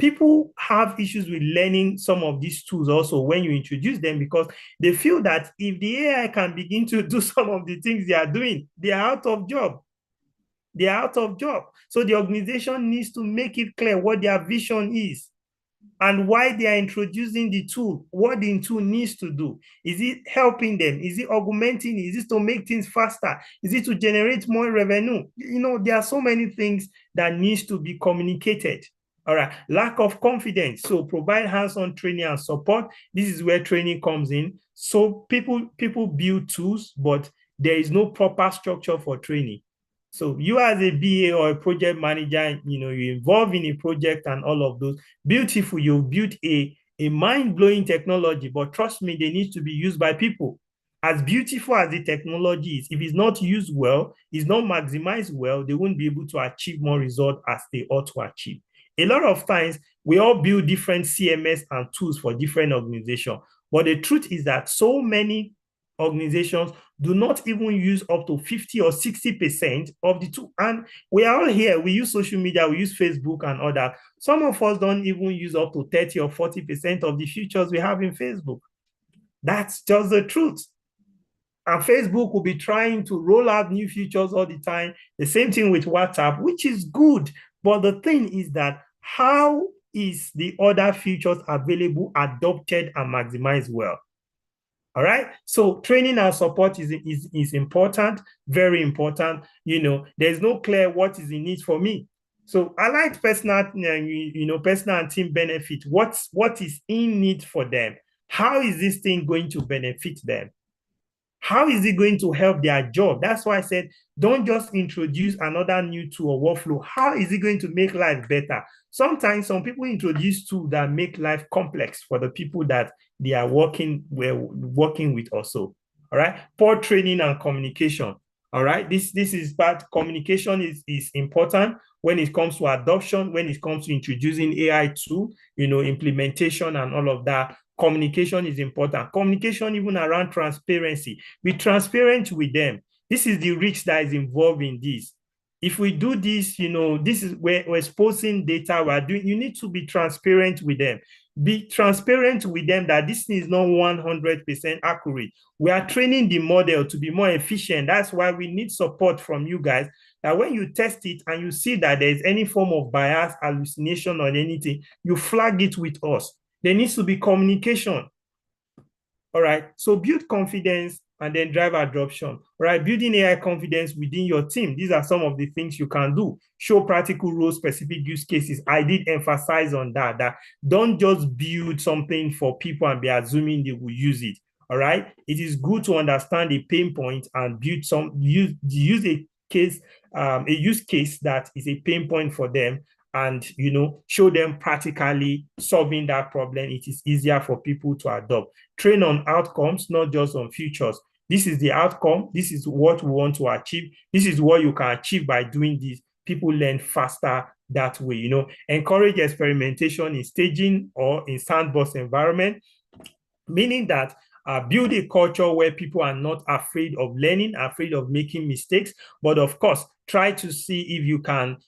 People have issues with learning some of these tools also when you introduce them, because they feel that if the AI can begin to do some of the things they are doing, they are out of job. They are out of job. So the organization needs to make it clear what their vision is and why they are introducing the tool, what the tool needs to do. Is it helping them? Is it augmenting? Is it to make things faster? Is it to generate more revenue? There are so many things that needs to be communicated. All right, lack of confidence. So provide hands-on training and support. This is where training comes in. So people build tools, but there is no proper structure for training. So you as a BA or a project manager, you're involved in a project and all of those. Beautiful, you've built a mind-blowing technology, but trust me, they need to be used by people. As beautiful as the technology is, if it's not used well, it's not maximized well, they won't be able to achieve more results as they ought to achieve. A lot of times, we all build different CMS and tools for different organizations. But the truth is that so many organizations do not even use up to 50 or 60% of the tool. And we are all here. We use social media, we use Facebook and all that. Some of us don't even use up to 30 or 40% of the features we have in Facebook. That's just the truth. And Facebook will be trying to roll out new features all the time. The same thing with WhatsApp, which is good. But the thing is that how is the other features available adopted and maximized well? All right. So training and support is important, very important. There's no clear what is in it for me. So I like personal, personal and team benefit. What is in it for them? How is this thing going to benefit them? How is it going to help their job? That's why I said, don't just introduce another new tool or workflow. How is it going to make life better? Sometimes some people introduce tools that make life complex for the people that they are working with also. All right. Poor training and communication. All right. This is part. Communication is important when it comes to adoption, when it comes to introducing AI tool, implementation and all of that. Communication is important. Communication even around transparency. Be transparent with them. This is the risk that is involved in this. If we do this, this is where we're exposing data we're doing. You need to be transparent with them. Be transparent with them that this is not 100% accurate. We are training the model to be more efficient. That's why we need support from you guys, that when you test it and you see that there's any form of bias, hallucination, or anything, you flag it with us. There needs to be communication. All right. So build confidence and then drive adoption. All right. Building AI confidence within your team. These are some of the things you can do. Show practical role-specific use cases. I did emphasize on that don't just build something for people and be assuming they will use it. All right. It is good to understand a pain point and build use a use case that is a pain point for them, and show them practically solving that problem. It is easier for people to adopt. Train on outcomes, not just on features. This is the outcome. This is what we want to achieve. This is what you can achieve by doing this. People learn faster that way. Encourage experimentation in staging or in sandbox environment, meaning that build a culture where people are not afraid of learning, afraid of making mistakes. But of course, try to see if you can,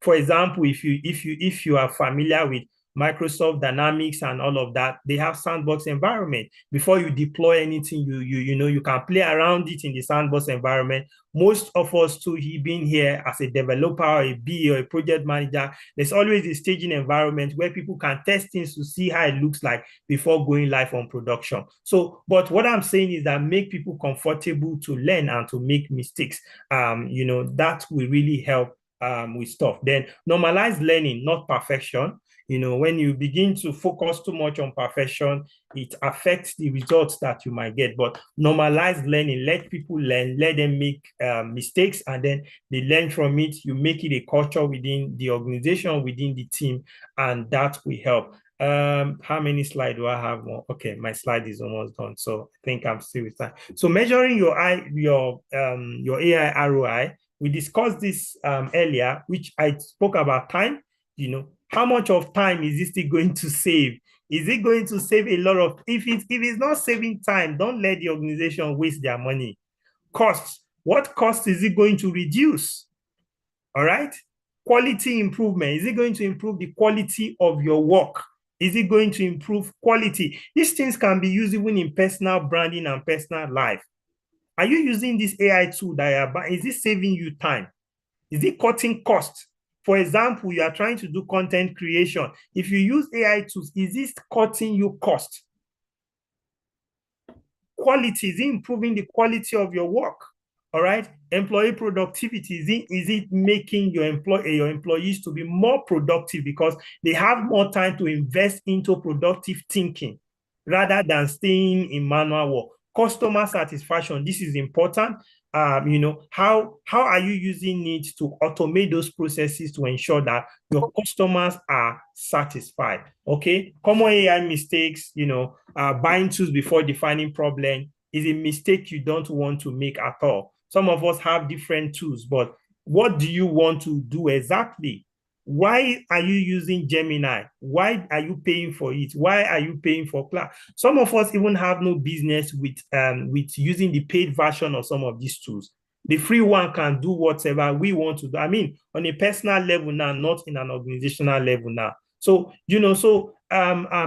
for example, if you are familiar with Microsoft Dynamics and all of that, they have sandbox environment. Before you deploy anything, you can play around it in the sandbox environment. Most of us too, being here as a developer or a BA or a project manager, there's always a staging environment where people can test things to see how it looks like before going live on production. So, but what I'm saying is that make people comfortable to learn and to make mistakes. That will really help with stuff. Then normalize learning, not perfection. When you begin to focus too much on perfection, it affects the results that you might get. But normalize learning, let people learn, let them make mistakes, and then they learn from it. You make it a culture within the organization, within the team, and that will help. How many slides do I have more? Okay, my slide is almost done, so I think I'm still with that. So measuring your AI ROI, we discussed this earlier, which I spoke about time. How much of time is this still going to save? Is it going to save a lot of, if it's not saving time, don't let the organization waste their money. Costs, what cost is it going to reduce? All right. Quality improvement, is it going to improve the quality of your work? Is it going to improve quality? These things can be used even in personal branding and personal life. Are you using this AI tool is it saving you time? Is it cutting costs? For example, you are trying to do content creation. If you use AI tools, is this cutting you cost? Quality, is it improving the quality of your work? All right. Employee productivity, is it making your employees to be more productive because they have more time to invest into productive thinking rather than staying in manual work? Customer satisfaction, this is important. How are you using it to automate those processes to ensure that your customers are satisfied? Okay, common AI mistakes, buying tools before defining problem is a mistake you don't want to make at all. Some of us have different tools, but what do you want to do exactly? Why are you using Gemini? Why are you paying for it? Why are you paying for Cloud? Some of us even have no business with using the paid version of some of these tools. The free one can do whatever we want to do. I mean, on a personal level now, not in an organizational level now. So,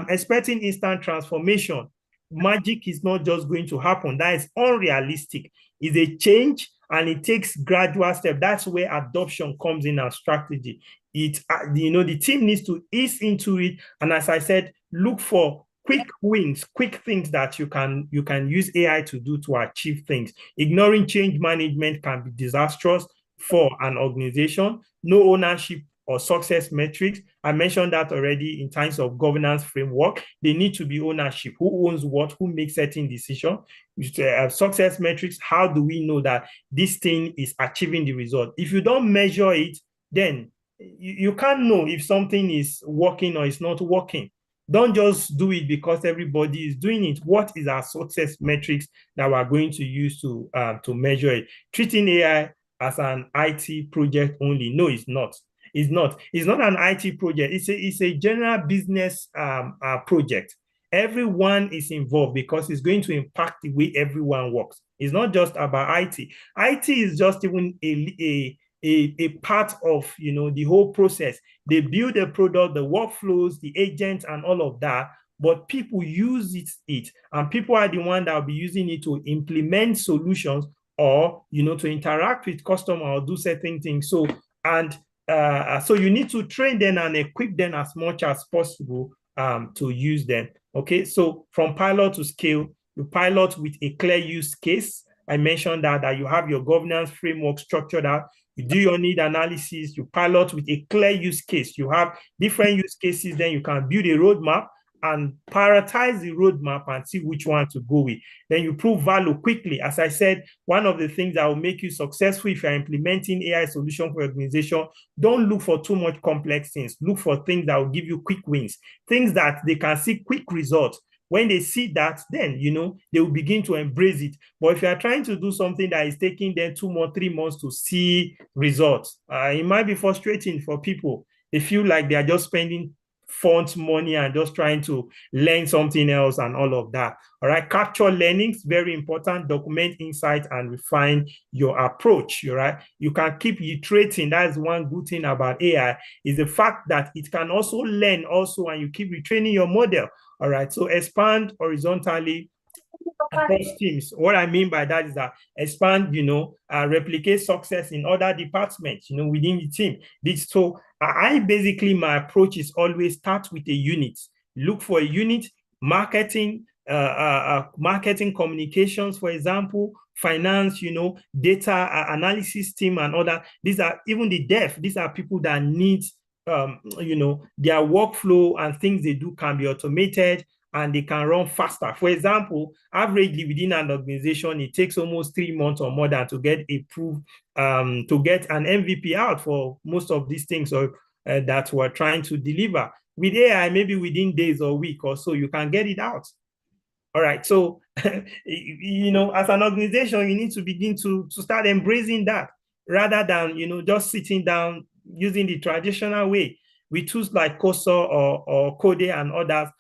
expecting instant transformation, magic is not just going to happen. That is unrealistic. It's a change, and it takes gradual steps. That's where adoption comes in as strategy. the team needs to ease into it. And as I said, look for quick wins, quick things that you can use AI to do to achieve things. Ignoring change management can be disastrous for an organization. No ownership or success metrics. I mentioned that already in terms of governance framework. They need to be ownership. Who owns what? Who makes certain decisions? Success metrics. How do we know that this thing is achieving the result? If you don't measure it, then you can't know if something is working or it's not working. Don't just do it because everybody is doing it. What is our success metrics that we're going to use to measure it? Treating AI as an IT project only. No, it's not. It's not. It's not an IT project. It's a general business project. Everyone is involved because it's going to impact the way everyone works. It's not just about IT. IT is just even a part of the whole process. They build the product, the workflows, the agents, and all of that. But people use it, and people are the one that will be using it to implement solutions or to interact with customer or do certain things. So you need to train them and equip them as much as possible to use them. Okay, so from pilot to scale, you pilot with a clear use case. I mentioned that you have your governance framework structured out. You do your need analysis, you pilot with a clear use case. You have different use cases, then you can build a roadmap and prioritize the roadmap and see which one to go with. Then you prove value quickly. As I said, one of the things that will make you successful if you're implementing AI solution for your organization, don't look for too much complex things. Look for things that will give you quick wins, things that they can see quick results. When they see that, then, they will begin to embrace it. But if you are trying to do something that is taking them 2 or 3 months to see results, it might be frustrating for people. They feel like they are just spending funds, money, and just trying to learn something else and all of that. All right, capture learnings, very important. Document insight and refine your approach. All right, you can keep iterating. That's one good thing about AI, is the fact that it can also learn also, and you keep retraining your model. All right, so expand horizontally across teams. What I mean by that is that expand, replicate success in other departments, within the team. So my approach is always start with a unit. Look for a unit, marketing, marketing communications, for example, finance, data analysis team and other. These are even the dev. These are people that need their workflow and things they do can be automated and they can run faster. For example, averagely within an organization, it takes almost 3 months or more than to get approved, to get an MVP out for most of these things that we're trying to deliver. With AI, maybe within days or week or so, you can get it out. All right. So, as an organization, you need to begin to start embracing that rather than, just sitting down using the traditional way. With tools like Cursor or Code and others,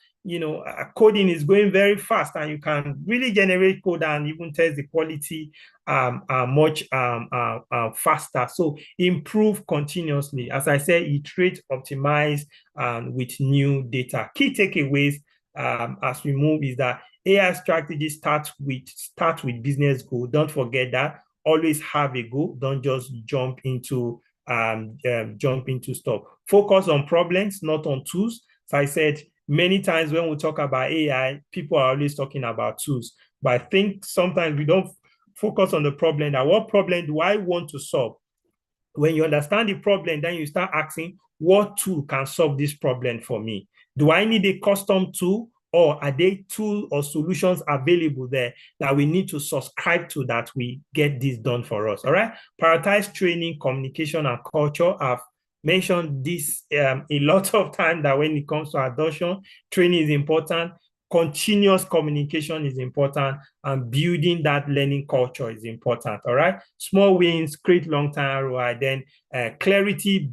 coding is going very fast and you can really generate code and even test the quality much faster. So improve continuously. As I said, iterate, optimize with new data. Key takeaways as we move is that AI strategy start with business goal. Don't forget that. Always have a goal. Don't just jump into stuff. Focus on problems, not on tools. So I said many times when we talk about AI, people are always talking about tools. But I think sometimes we don't focus on the problem. Now, what problem do I want to solve? When you understand the problem, then you start asking, what tool can solve this problem for me? Do I need a custom tool? Or are there tools or solutions available there that we need to subscribe to that we get this done for us? All right. Prioritize training, communication, and culture. I've mentioned this a lot of time that when it comes to adoption, training is important. Continuous communication is important, and building that learning culture is important. All right. Small wins create long-term ROI. Then clarity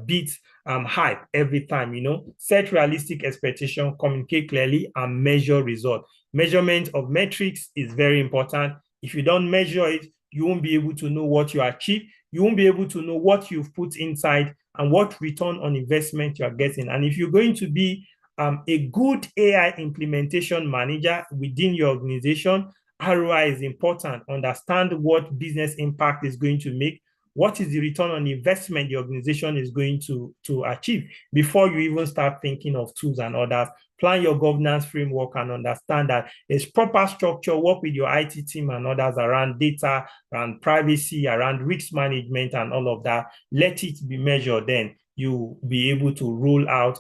beats hype every time. Set realistic expectation, communicate clearly, and measure result. Measurement of metrics is very important. If you don't measure it, you won't be able to know what you achieve. You won't be able to know what you've put inside and what return on investment you are getting. And if you're going to be a good AI implementation manager within your organization, ROI is important. Understand what business impact is going to make. what is the return on investment the organization is going to achieve before you even start thinking of tools and others. Plan your governance framework and understand that there's proper structure. Work with your IT team and others around data, around privacy, around risk management and all of that. Let it be measured. Then you'll be able to roll out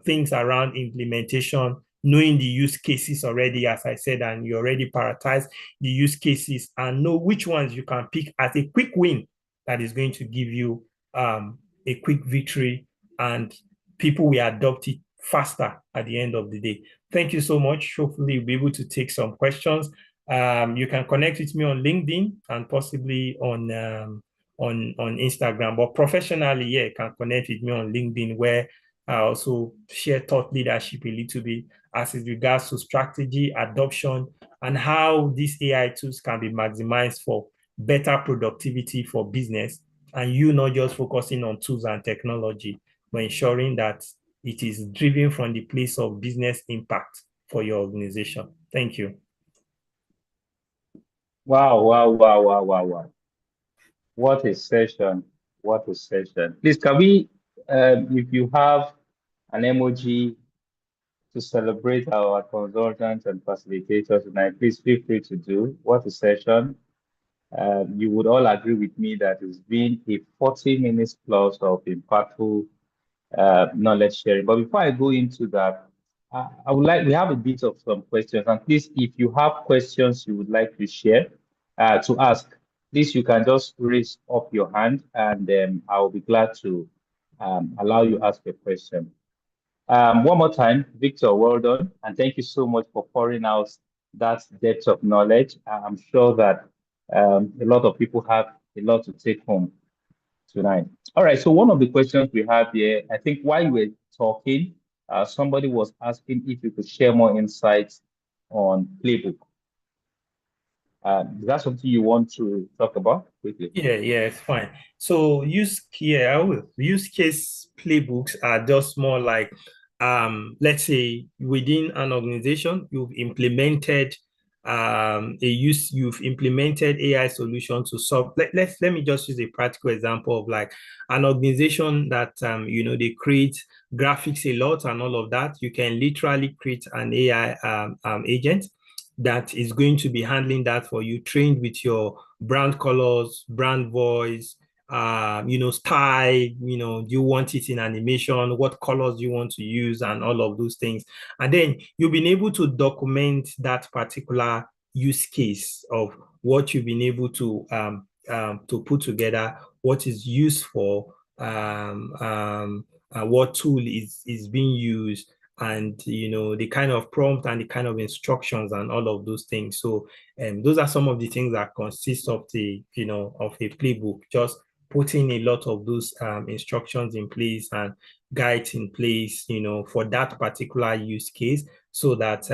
things around implementation, knowing the use cases already, as I said, and you already prioritize the use cases and know which ones you can pick as a quick win that is going to give you a quick victory, and people will adopt it faster at the end of the day. Thank you so much. Hopefully you'll be able to take some questions. You can connect with me on LinkedIn and possibly on Instagram, but professionally, yeah, you can connect with me on LinkedIn, where I also share thought leadership a little bit as it regards to strategy, adoption, and how these AI tools can be maximized for better productivity for business, and you not just focusing on tools and technology, but ensuring that it is driven from the place of business impact for your organization. Thank you. Wow, wow, wow, wow, wow, wow. What a session. What a session. Please, can we, if you have an emoji to celebrate our consultants and facilitators tonight, please feel free to do. What a session. You would all agree with me that it's been a 40 minutes plus of impactful knowledge sharing. But before I go into that, I would like, we have a bit of some questions. And please, if you have questions you would like to share, to ask, please, you can just raise up your hand and I will be glad to allow you ask a question. One more time, Victor, well done. And thank you so much for pouring out that depth of knowledge. I'm sure that a lot of people have a lot to take home tonight. All right, so one of the questions we have here, I think while you were talking, somebody was asking if you could share more insights on Playbook. Is that something you want to talk about quickly? Yeah, it's fine. So use case playbooks are just more like, let's say within an organization, you've implemented AI solution to solve. Let me just use a practical example of like an organization that they create graphics a lot and all of that. You can literally create an AI agent that is going to be handling that for you, trained with your brand colors, brand voice, style, do you want it in animation? What colors do you want to use and all of those things. And then you've been able to document that particular use case of what you've been able to put together, what is used for, what tool is being used, and the kind of prompt and the kind of instructions and all of those things. So those are some of the things that consist of of a playbook, just putting a lot of those instructions in place and guides in place, for that particular use case, so that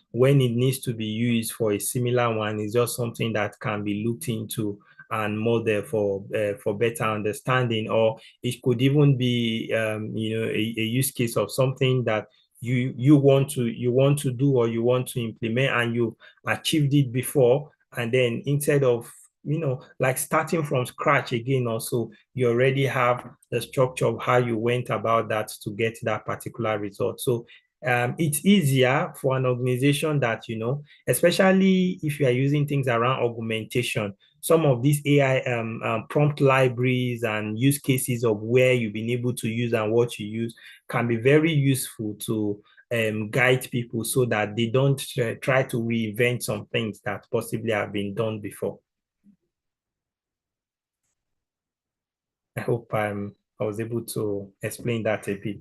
when it needs to be used for a similar one, it's just something that can be looked into and model for better understanding. Or it could even be a use case of something that you want to do or you want to implement, and you've achieved it before, and then instead of like starting from scratch again, also you already have the structure of how you went about that to get that particular result. So it's easier for an organization that, especially if you are using things around augmentation, some of these AI prompt libraries and use cases of where you've been able to use and what you use can be very useful to guide people so that they don't try to reinvent some things that possibly have been done before. I hope I was able to explain that a bit.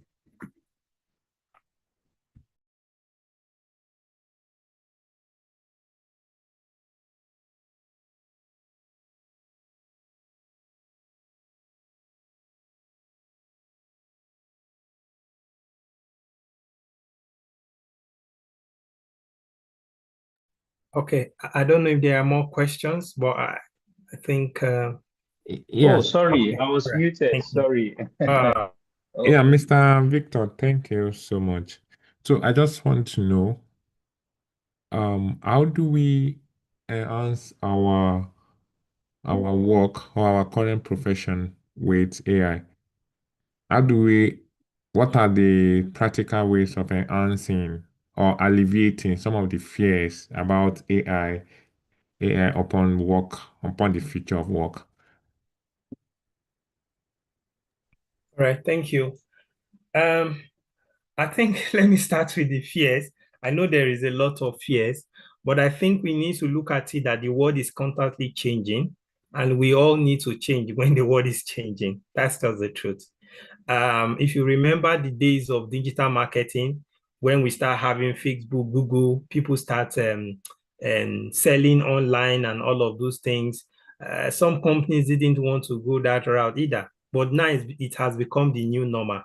Okay, I don't know if there are more questions, but I think. Yeah. Oh, sorry, okay. I was Right. muted. Sorry. Yeah, Mr. Victor, thank you so much. So I just want to know, how do we enhance our our work or our current profession with AI? How do we, what are the practical ways of enhancing or alleviating some of the fears about AI upon work, upon the future of work? All right, thank you. I think let me start with the fears. I know there is a lot of fears, but I think we need to look at it that the world is constantly changing, and we all need to change when the world is changing. That's just the truth. If you remember the days of digital marketing, when we start having Facebook, Google, people start and selling online and all of those things. Some companies didn't want to go that route either, but now it has become the new normal.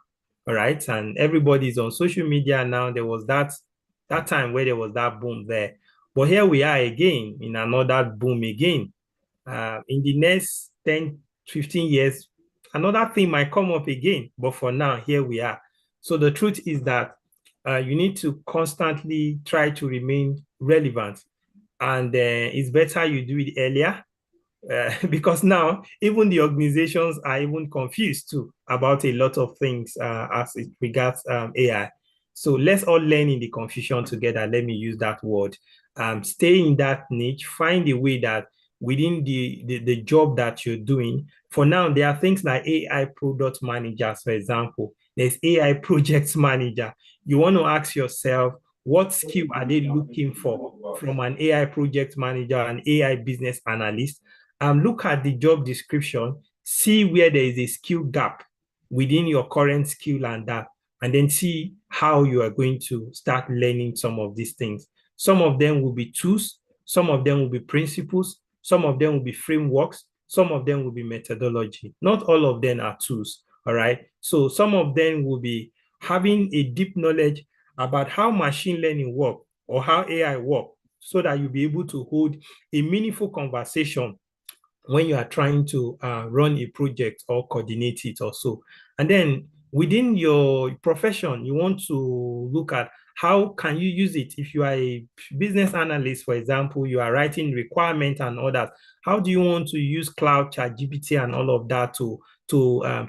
All right, and everybody's on social media now. There was that time where there was that boom there, but here we are again in another boom again. In the next 10, 15 years, another thing might come up again. But for now, here we are. So the truth is that you need to constantly try to remain relevant. And it's better you do it earlier because now even the organizations are even confused too about a lot of things as it regards AI. So let's all learn in the confusion together. Let me use that word. Stay in that niche, find a way that within the job that you're doing. For now, there are things like AI product managers, for example. There's AI project manager. You want to ask yourself, what skill are they looking for from an AI project manager, an AI business analyst? Look at the job description, see where there is a skill gap within your current skill and then see how you are going to start learning some of these things. Some of them will be tools, some of them will be principles, some of them will be frameworks, some of them will be methodology. Not all of them are tools, all right? So some of them will be having a deep knowledge about how machine learning work or how AI work so that you'll be able to hold a meaningful conversation when you are trying to run a project or coordinate it or so. And then within your profession, you want to look at how can you use it. If you are a business analyst, for example, you are writing requirements and others, how do you want to use cloud, ChatGPT and all of that to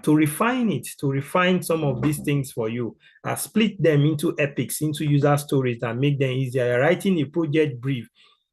refine it, to refine some of these things for you, split them into epics, into user stories and make them easier. You're writing a project brief.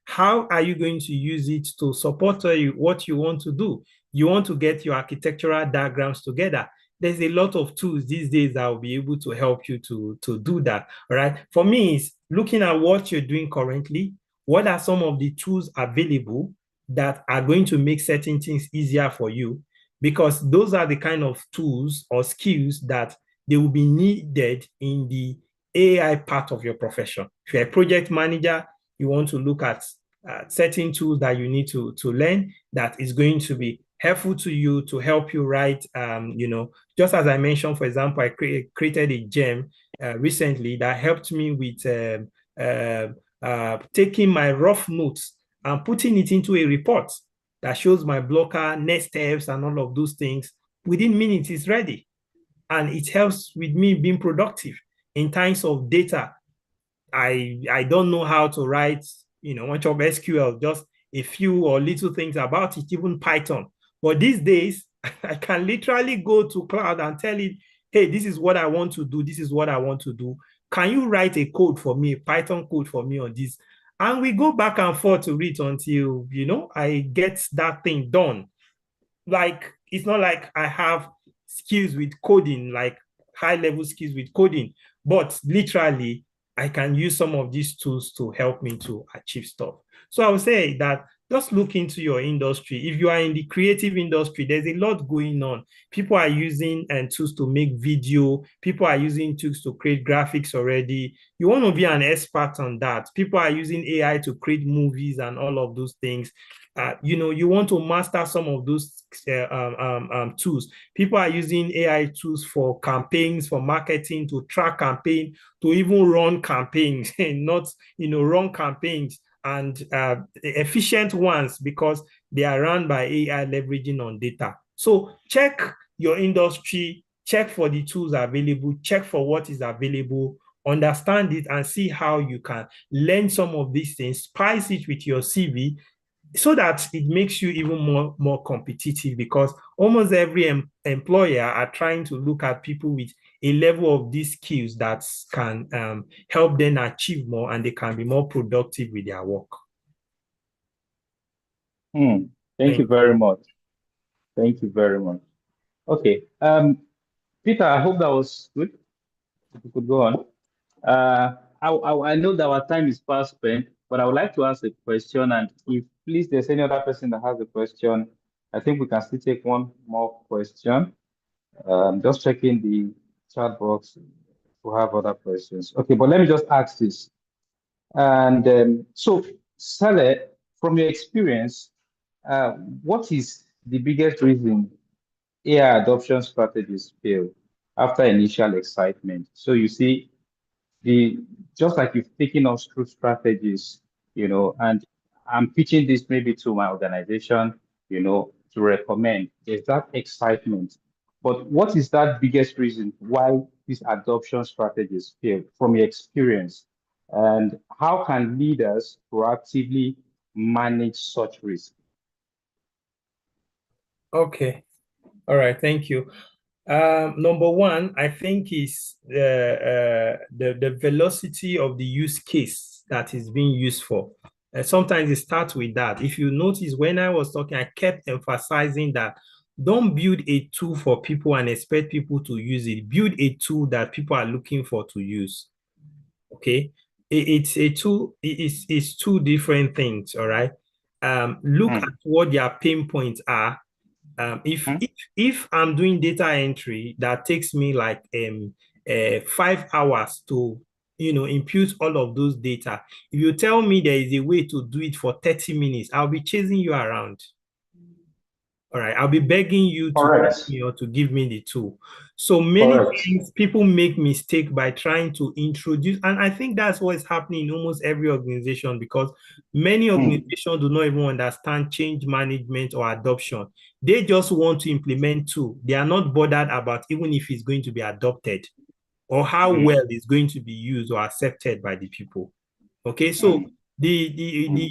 How are you going to use it to support what you want to do? You want to get your architectural diagrams together. There's a lot of tools these days that will be able to help you to do that. All right. For me, it's looking at what you're doing currently. What are some of the tools available that are going to make certain things easier for you? Because those are the kind of tools or skills that they will be needed in the AI part of your profession. If you're a project manager, you want to look at certain tools that you need to learn that is going to be helpful to you to help you write. Just as I mentioned, for example, I created a gem recently that helped me with taking my rough notes and putting it into a report that shows my blocker, next steps, and all of those things. Within minutes, it's ready. And it helps with me being productive in times of data. I don't know how to write, much of SQL, just a few or little things about it, even Python. But these days, I can literally go to cloud and tell it, hey, this is what I want to do. This is what I want to do. Can you write a code for me, a Python code for me on this? And we go back and forth to read until, I get that thing done. Like, it's not like I have skills with coding, like high level skills with coding, but literally I can use some of these tools to help me to achieve stuff. So I would say that just look into your industry. If you are in the creative industry, there's a lot going on. People are using tools to make video. People are using tools to create graphics already. You want to be an expert on that. People are using AI to create movies and all of those things. You want to master some of those tools. People are using AI tools for campaigns, for marketing, to track campaign, to even run campaigns, and not run campaigns and efficient ones because they are run by AI leveraging on data. So check your industry, check for the tools available, check for what is available, understand it, and see how you can learn some of these things, spice it with your CV, so that it makes you even more competitive, because almost every employer are trying to look at people with a level of these skills that can help them achieve more, and they can be more productive with their work. Thank you very much. Thank you very much. Okay. Peter, I hope that was good. If you could go on. I know that our time is fast spent, but I would like to ask a question. And if please there's any other person that has a question, I think we can still take one more question. Just checking the chat box to have other questions. Okay, but let me just ask this. And so, Saleh, from your experience, what is the biggest reason AI adoption strategies fail after initial excitement? So you see, just like you've taken us through strategies, and I'm pitching this maybe to my organization, to recommend. There's that excitement. But what is that biggest reason why these adoption strategies fail from your experience? And how can leaders proactively manage such risk? Okay. All right. Thank you. Number one, I think, is the velocity of the use case that is being used for. Sometimes it starts with that. If you notice, when I was talking, I kept emphasizing that don't build a tool for people and expect people to use it. Build a tool that people are looking for to use. Okay, it's a tool. It's two different things. All right. Look at what their pain points are. If I'm doing data entry that takes me like 5 hours to impute all of those data, if you tell me there is a way to do it for 30 minutes, I'll be chasing you around. All right, I'll be begging you to give me the tool. So many times people make mistake by trying to introduce, and I think that's what is happening in almost every organization, because many organizations do not even understand change management or adoption. They just want to implement tool. They are not bothered about even if it's going to be adopted or how well it's going to be used or accepted by the people. Okay, so the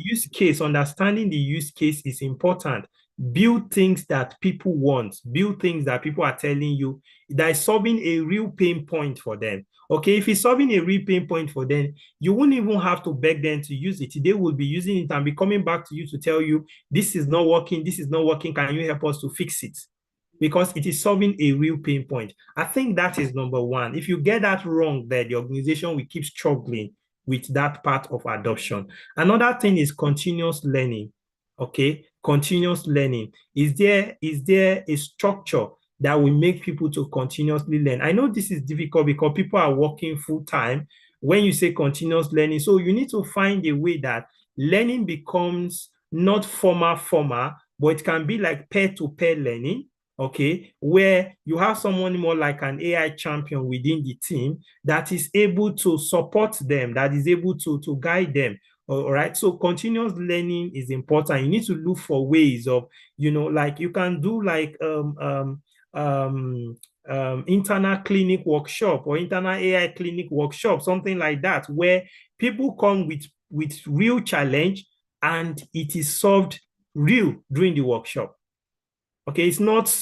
use case, understanding the use case is important. Build things that people want. Build things that people are telling you that is solving a real pain point for them. Okay, if it's solving a real pain point for them, you won't even have to beg them to use it. They will be using it and be coming back to you to tell you, this is not working, this is not working. Can you help us to fix it? Because it is solving a real pain point. I think that is number one. If you get that wrong, then the organization will keep struggling with that part of adoption. Another thing is continuous learning. Okay, continuous learning. Is there a structure that will make people to continuously learn? I know this is difficult because people are working full time. When you say continuous learning, so you need to find a way that learning becomes not formal, but it can be like peer-to-peer learning. Okay, where you have someone more like an AI champion within the team that is able to support them, that is able to guide them. All right. So continuous learning is important. You need to look for ways of, like you can do like internal clinic workshop or internal AI clinic workshop, something like that, where people come with real challenge and it is solved real during the workshop. Okay, it's not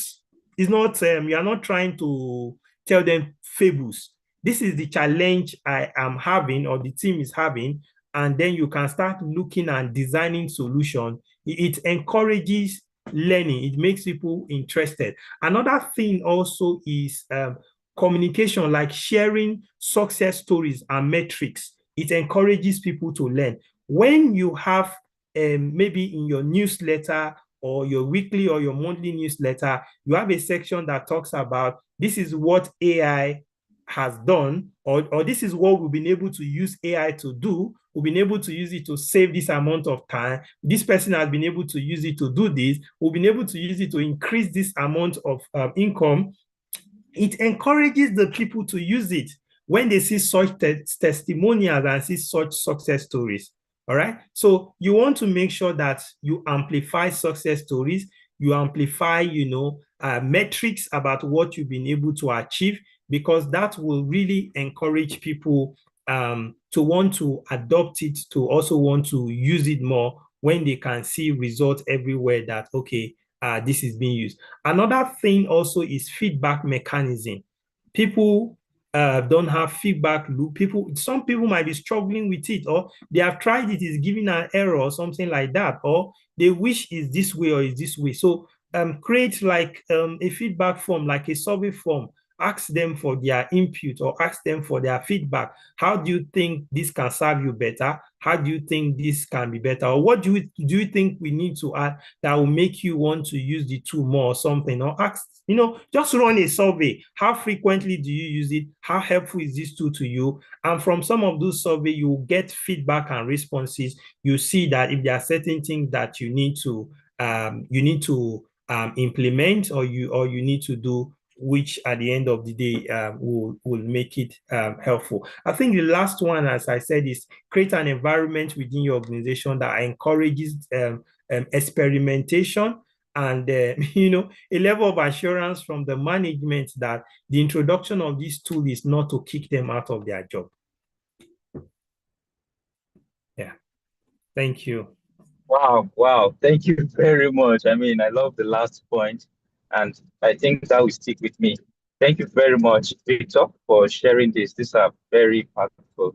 you are not trying to tell them fables. This is the challenge I am having or the team is having, and then you can start looking and designing solution. It encourages learning. It makes people interested. Another thing also is communication, like sharing success stories and metrics. It encourages people to learn. When you have maybe in your newsletter or your weekly or your monthly newsletter, you have a section that talks about this is what AI has done, or this is what we've been able to use AI to do. We've been able to use it to save this amount of time. This person has been able to use it to do this. We've been able to use it to increase this amount of income. It encourages the people to use it when they see such testimonials and see such success stories. All right. So you want to make sure that you amplify success stories, you amplify, metrics about what you've been able to achieve, because that will really encourage people to want to adopt it, to also want to use it more when they can see results everywhere that, okay, this is being used. Another thing also is feedback mechanism. People don't have feedback loop. Some people might be struggling with it, or they have tried it, is giving an error or something like that, or they wish is this way or is this way. So create like a feedback form, like a survey form. Ask them for their input or ask them for their feedback. How do you think this can serve you better? How do you think this can be better? Or what do you think we need to add that will make you want to use the tool more or something? Or ask, just run a survey. How frequently do you use it? How helpful is this tool to you? And from some of those surveys, you will get feedback and responses. You see that if there are certain things that you need to implement or you need to do, which at the end of the day will make it helpful. I think the last one, as I said, is create an environment within your organization that encourages experimentation and a level of assurance from the management that the introduction of this tool is not to kick them out of their job. Yeah, thank you. Wow. Thank you very much. I mean, I love the last point, and I think that will stick with me. Thank you very much, Victor, for sharing this. These are very powerful.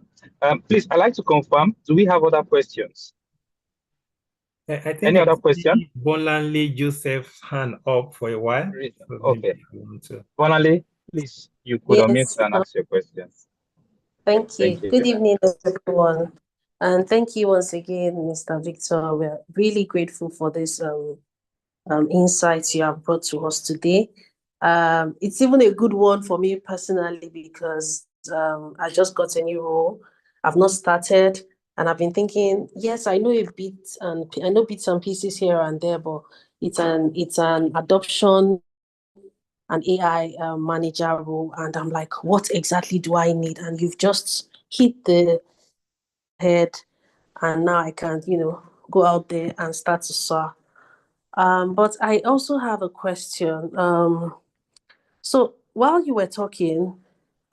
Please, I'd like to confirm, do we have other questions? I think any other question? Bolanle Joseph's hand up for a while. So okay. Bolanle, please, you could unmute and ask your questions. Thank you. Good evening, everyone. And thank you once again, Mr. Victor. We're really grateful for this insights you have brought to us today. It's even a good one for me personally because I just got a new role. I've not started, and I've been thinking, yes, I know bits and pieces here and there, but it's an adoption and AI manager role, and I'm like, what exactly do I need? And you've just hit the head, and now I can, go out there and start to soar. But I also have a question. So while you were talking,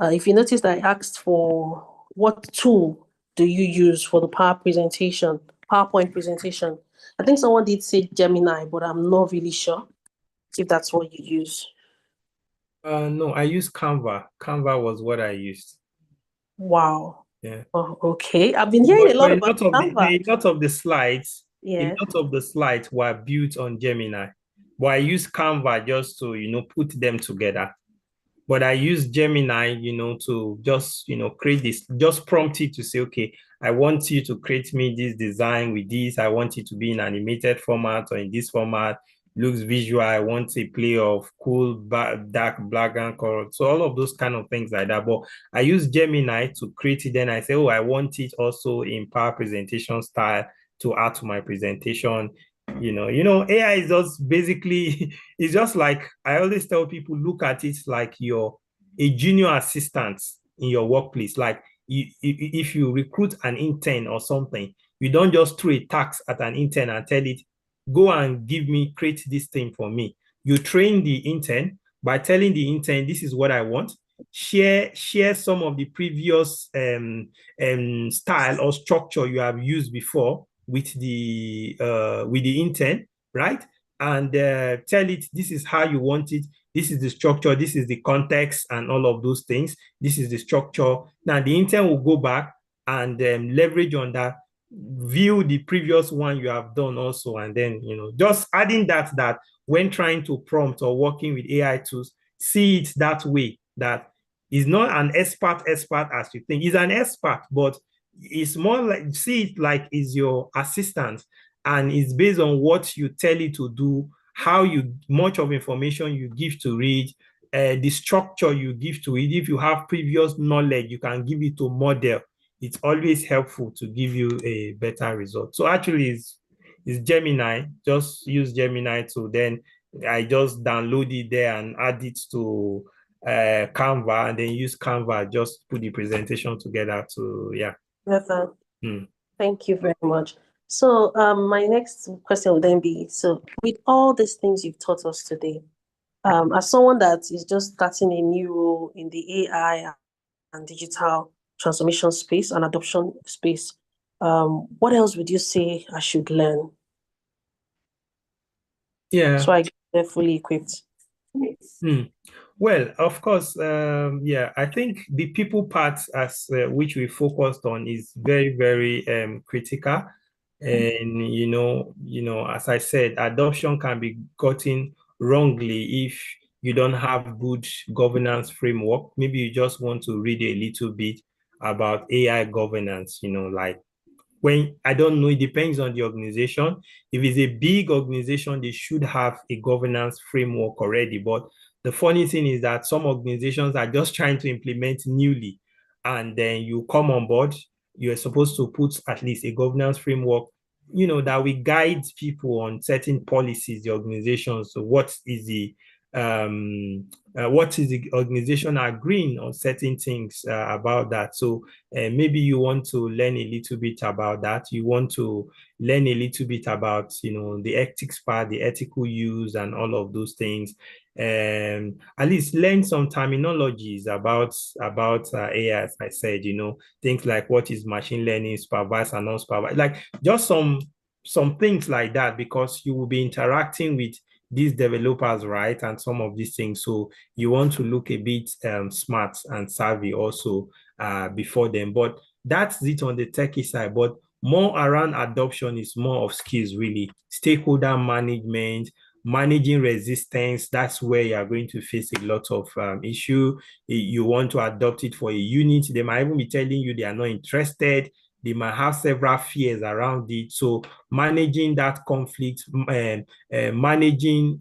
if you noticed, I asked for what tool do you use for the PowerPoint presentation. I think someone did say Gemini, but I'm not really sure if that's what you use. No, I use Canva. Canva was what I used. Wow. Yeah. Oh, okay. I've been hearing a lot about Canva. A lot of the slides, yeah. A lot of the slides were built on Gemini. But I use Canva just to, put them together. But I use Gemini, to just, create this, just prompt it to say, okay, I want you to create me this design with this. I want it to be in animated format or in this format. Looks visual. I want a play of cool, dark, black and color. So all of those kind of things like that. But I use Gemini to create it. Then I say, oh, I want it also in Power Presentation style to add to my presentation. AI is just basically, it's just like, I always tell people, look at it like you're a junior assistant in your workplace. Like if you recruit an intern or something, you don't just throw a task at an intern and tell it, go and create this thing for me. You train the intern by telling the intern, this is what I want. Share some of the previous style or structure you have used before with the intern, right? And tell it, this is how you want it. This is the structure. This is the context and all of those things. This is the structure. Now the intern will go back and leverage on that, view the previous one you have done also, and then just adding that when trying to prompt or working with AI tools, see it that way, that is not an expert as you think. He's an expert, but it's more like, see it like is your assistant, and it's based on what you tell it to do, how much of information you give to read, the structure you give to it. If you have previous knowledge, you can give it to model. It's always helpful to give you a better result. So actually it's Gemini. Just use Gemini to then I just download it there and add it to Canva, and then use Canva, just put the presentation together to, yeah. Thank you very much. So my next question will then be, so with all these things you've taught us today, as someone that is just starting a new role in the AI and digital transformation space and adoption space, what else would you say I should learn? Yeah. So I get fully equipped. Well, of course, yeah, I think the people part as which we focused on is very, very critical. And as I said, adoption can be gotten wrongly if you don't have good governance framework. Maybe you just want to read a little bit about AI governance, like when I don't know, it depends on the organization. If it's a big organization, they should have a governance framework already. But the funny thing is that some organizations are just trying to implement newly, and then you come on board, you're supposed to put at least a governance framework, that will guide people on certain policies, the organization. So what is the organization agreeing on certain things about that? So maybe you want to learn a little bit about that. You want to learn a little bit about, the ethics part, the ethical use, and all of those things. At least learn some terminologies about AI, as I said, things like what is machine learning, supervised and non-supervised, like just some things like that, because you will be interacting with these developers, right? And some of these things. So you want to look a bit smart and savvy also before them. But that's it on the techie side. But more around adoption is more of skills, really. Stakeholder management, managing resistance. That's where you are going to face a lot of issue. You want to adopt it for a unit. They might even be telling you they are not interested. They might have several fears around it. So managing that conflict, managing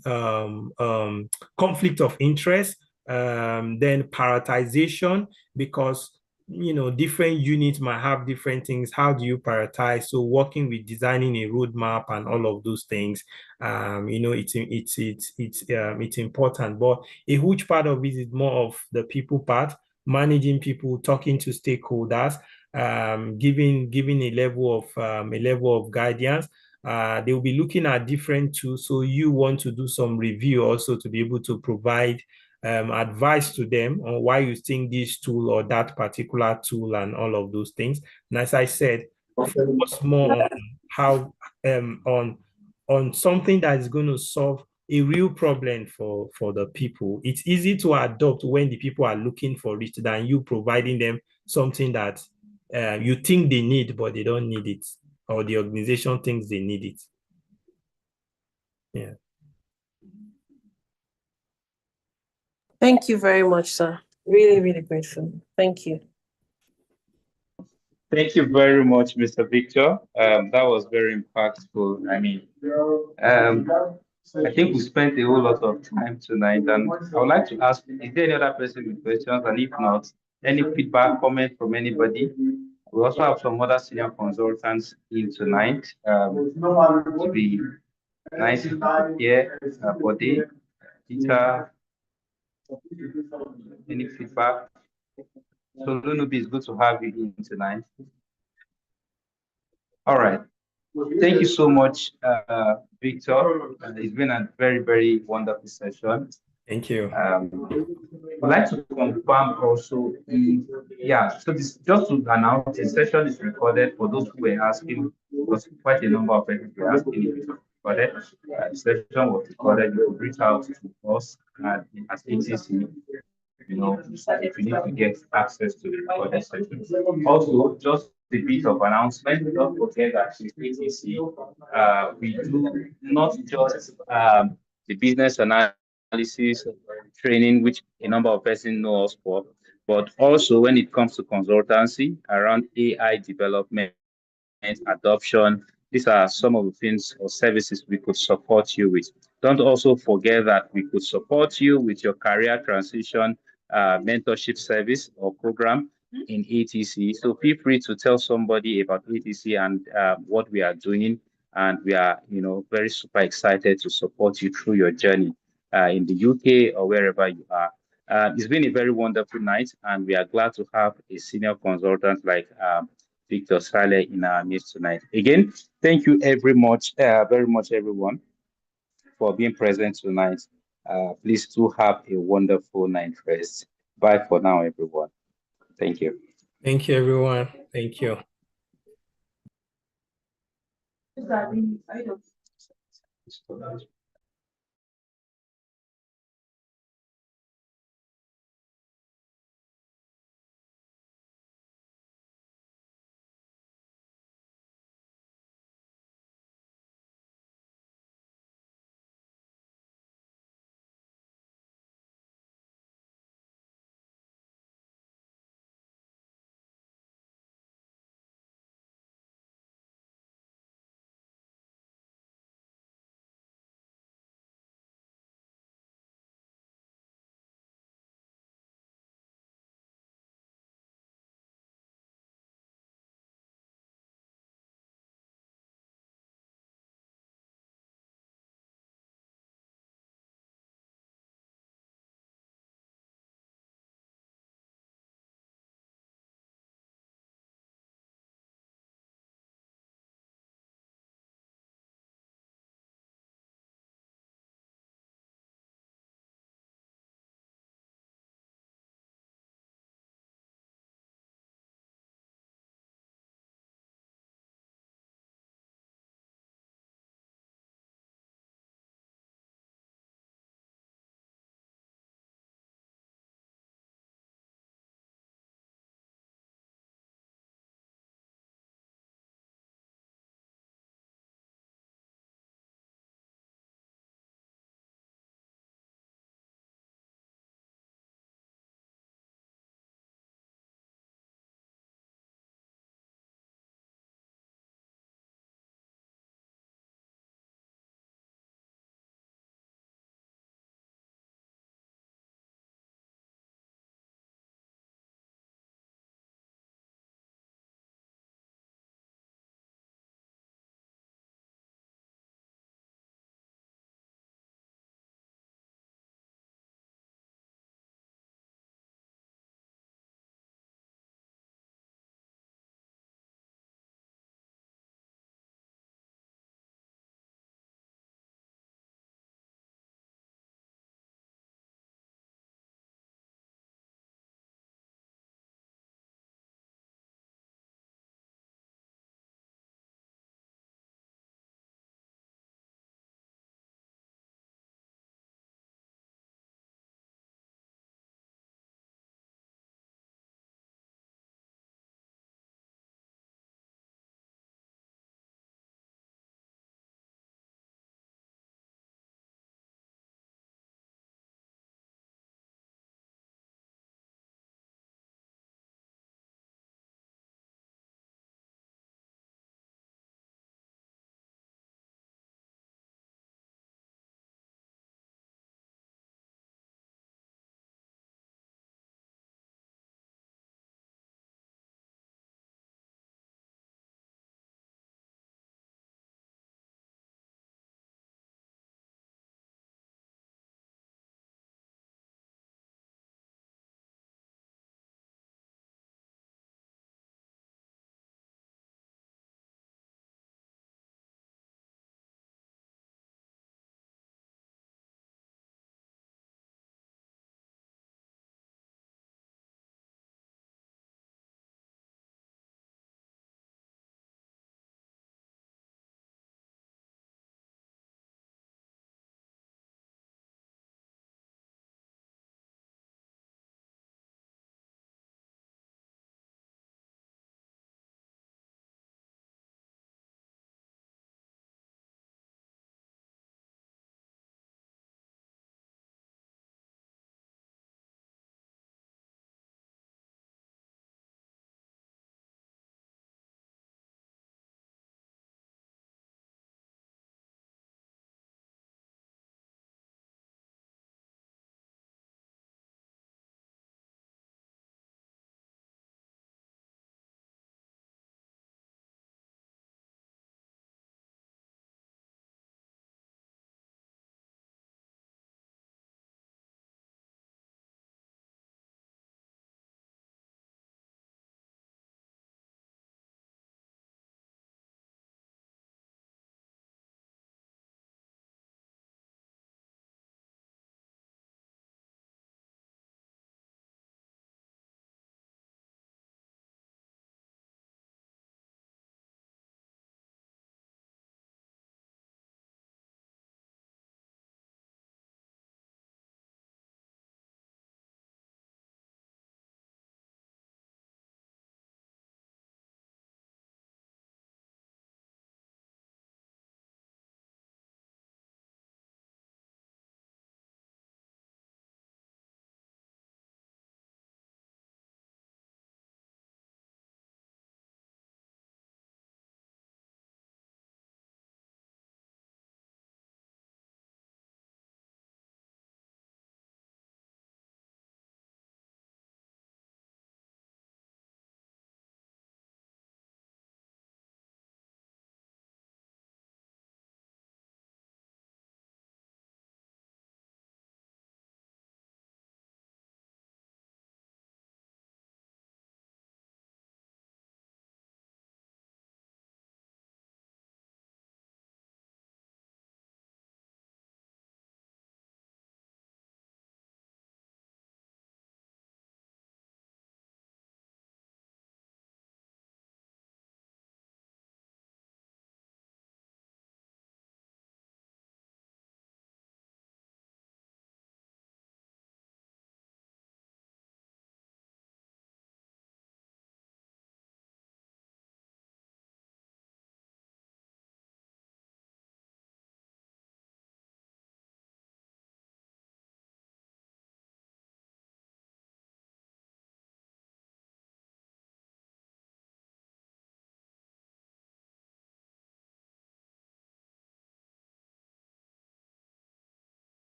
conflict of interest, then prioritization, because different units might have different things. How do you prioritize? So working with designing a roadmap and all of those things, it's important. But a huge part of it is more of the people part, managing people, talking to stakeholders, giving a level of guidance. They will be looking at different tools. So you want to do some review also to be able to provide advice to them on why you think this tool or that particular tool and all of those things. And as I said, focus more on how on something that is going to solve a real problem for the people. It's easy to adopt when the people are looking for it than you providing them something that you think they need, but they don't need it, or the organization thinks they need it. Yeah. Thank you very much, sir. Really, really grateful. Thank you. Thank you very much, Mr. Victor. That was very impactful. I think we spent a whole lot of time tonight, and I would like to ask, is there any other person with questions? And if not, any feedback, comment from anybody? We also have some other senior consultants in tonight. To be nice if you could hear Bode, Peter, any feedback? So Lunubi, it's good to have you in tonight. All right. Thank you so much, Victor. It's been a very, very wonderful session. Thank you. I'd like to confirm also, so this just to announce, the session is recorded for those who were asking, because quite a number of people were asking if it was recorded. The session was recorded. You could reach out to us at ATC. If you need to get access to the recorded session. Also, just a bit of announcement. Don't forget that with ATC, we do not just the business analysis training, which a number of persons know us for, but also when it comes to consultancy around AI development, adoption. These are some of the things or services we could support you with. Don't also forget that we could support you with your career transition mentorship service or program in ATC. So feel free to tell somebody about ATC and what we are doing. And we are, very super excited to support you through your journey in the UK or wherever you are. It's been a very wonderful night, and we are glad to have a senior consultant like Victor Saleh in our midst tonight. Again, thank you very much, everyone, for being present tonight. Please do have a wonderful night rest. Bye for now, everyone. Thank you. Thank you, everyone. Thank you.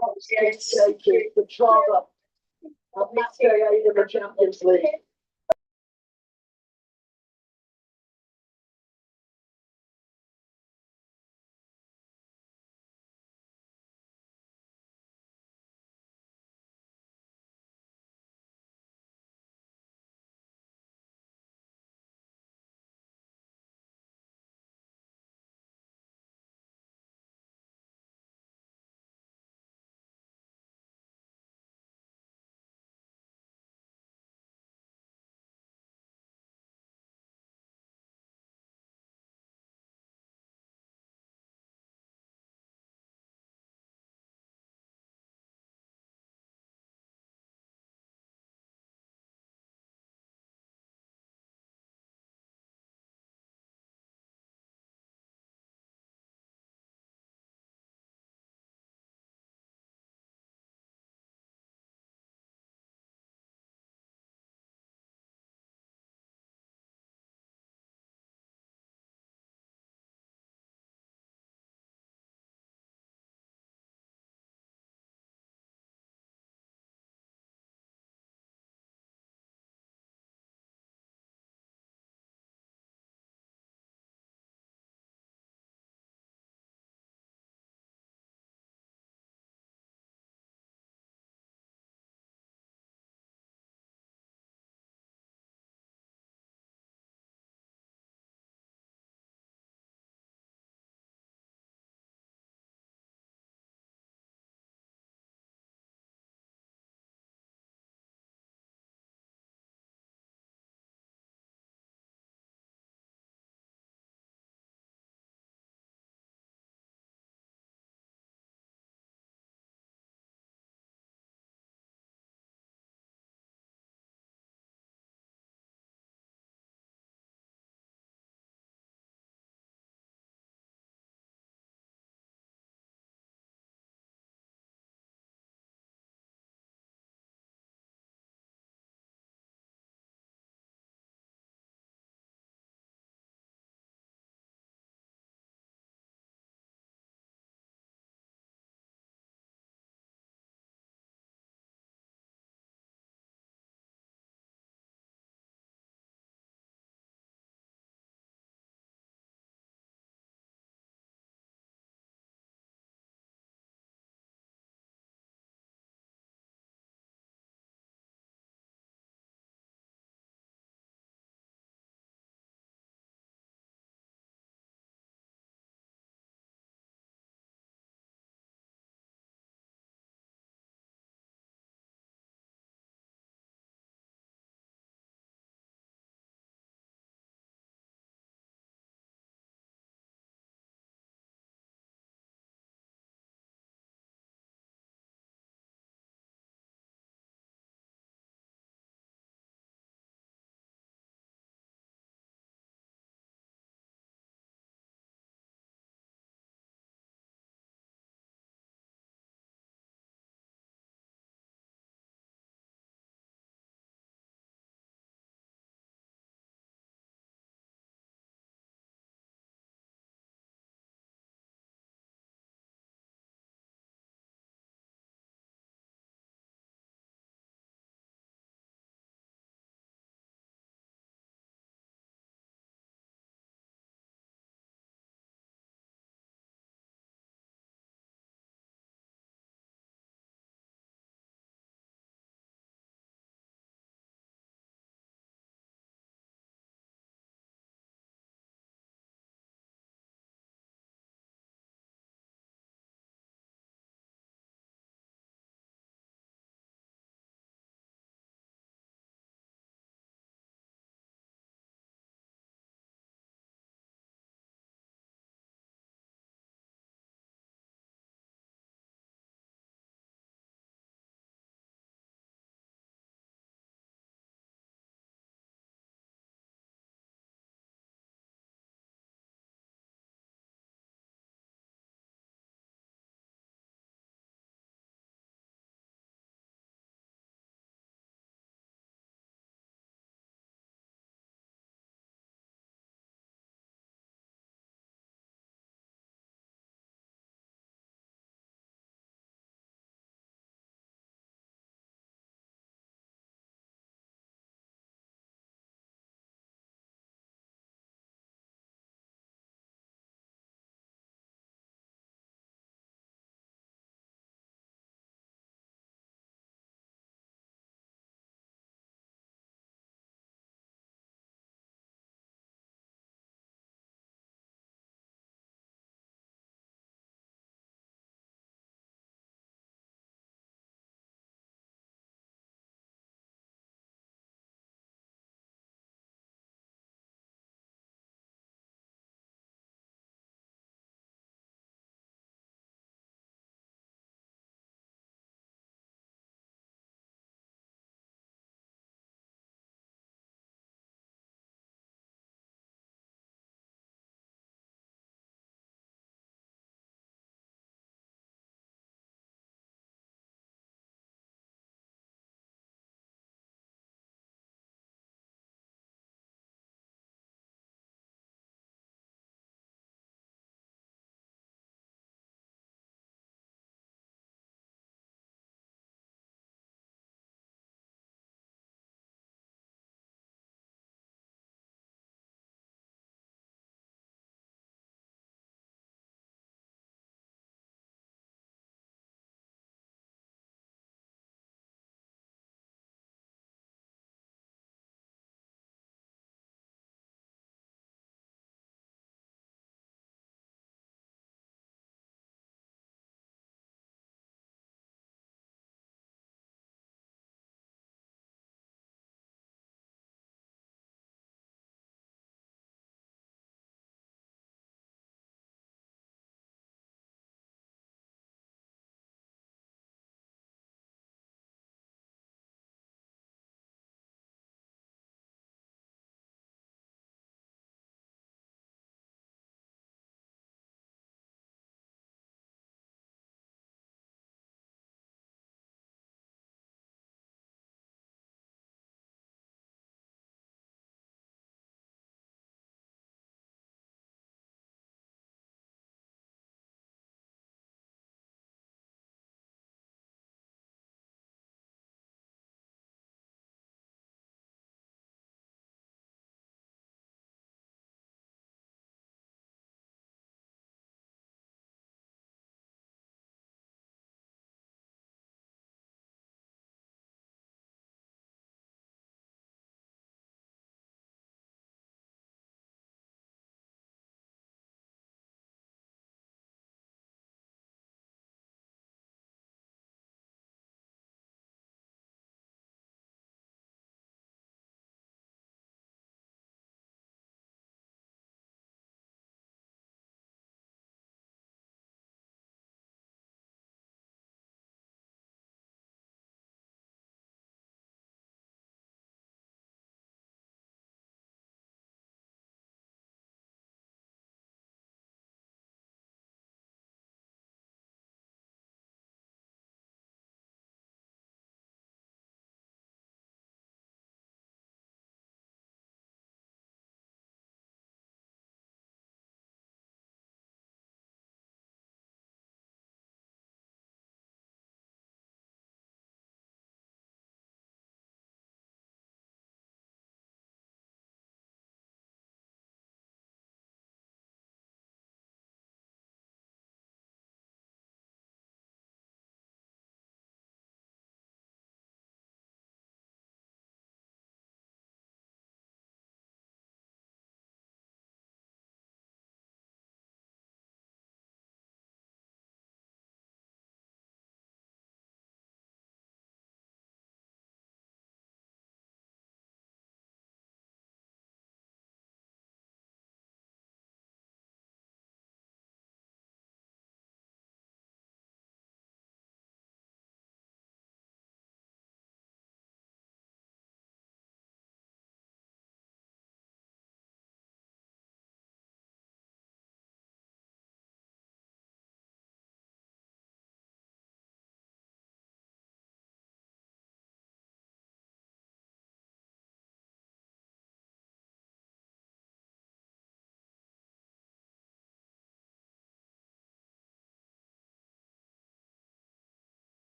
the ATC the drama of Masquerade in the Champions League.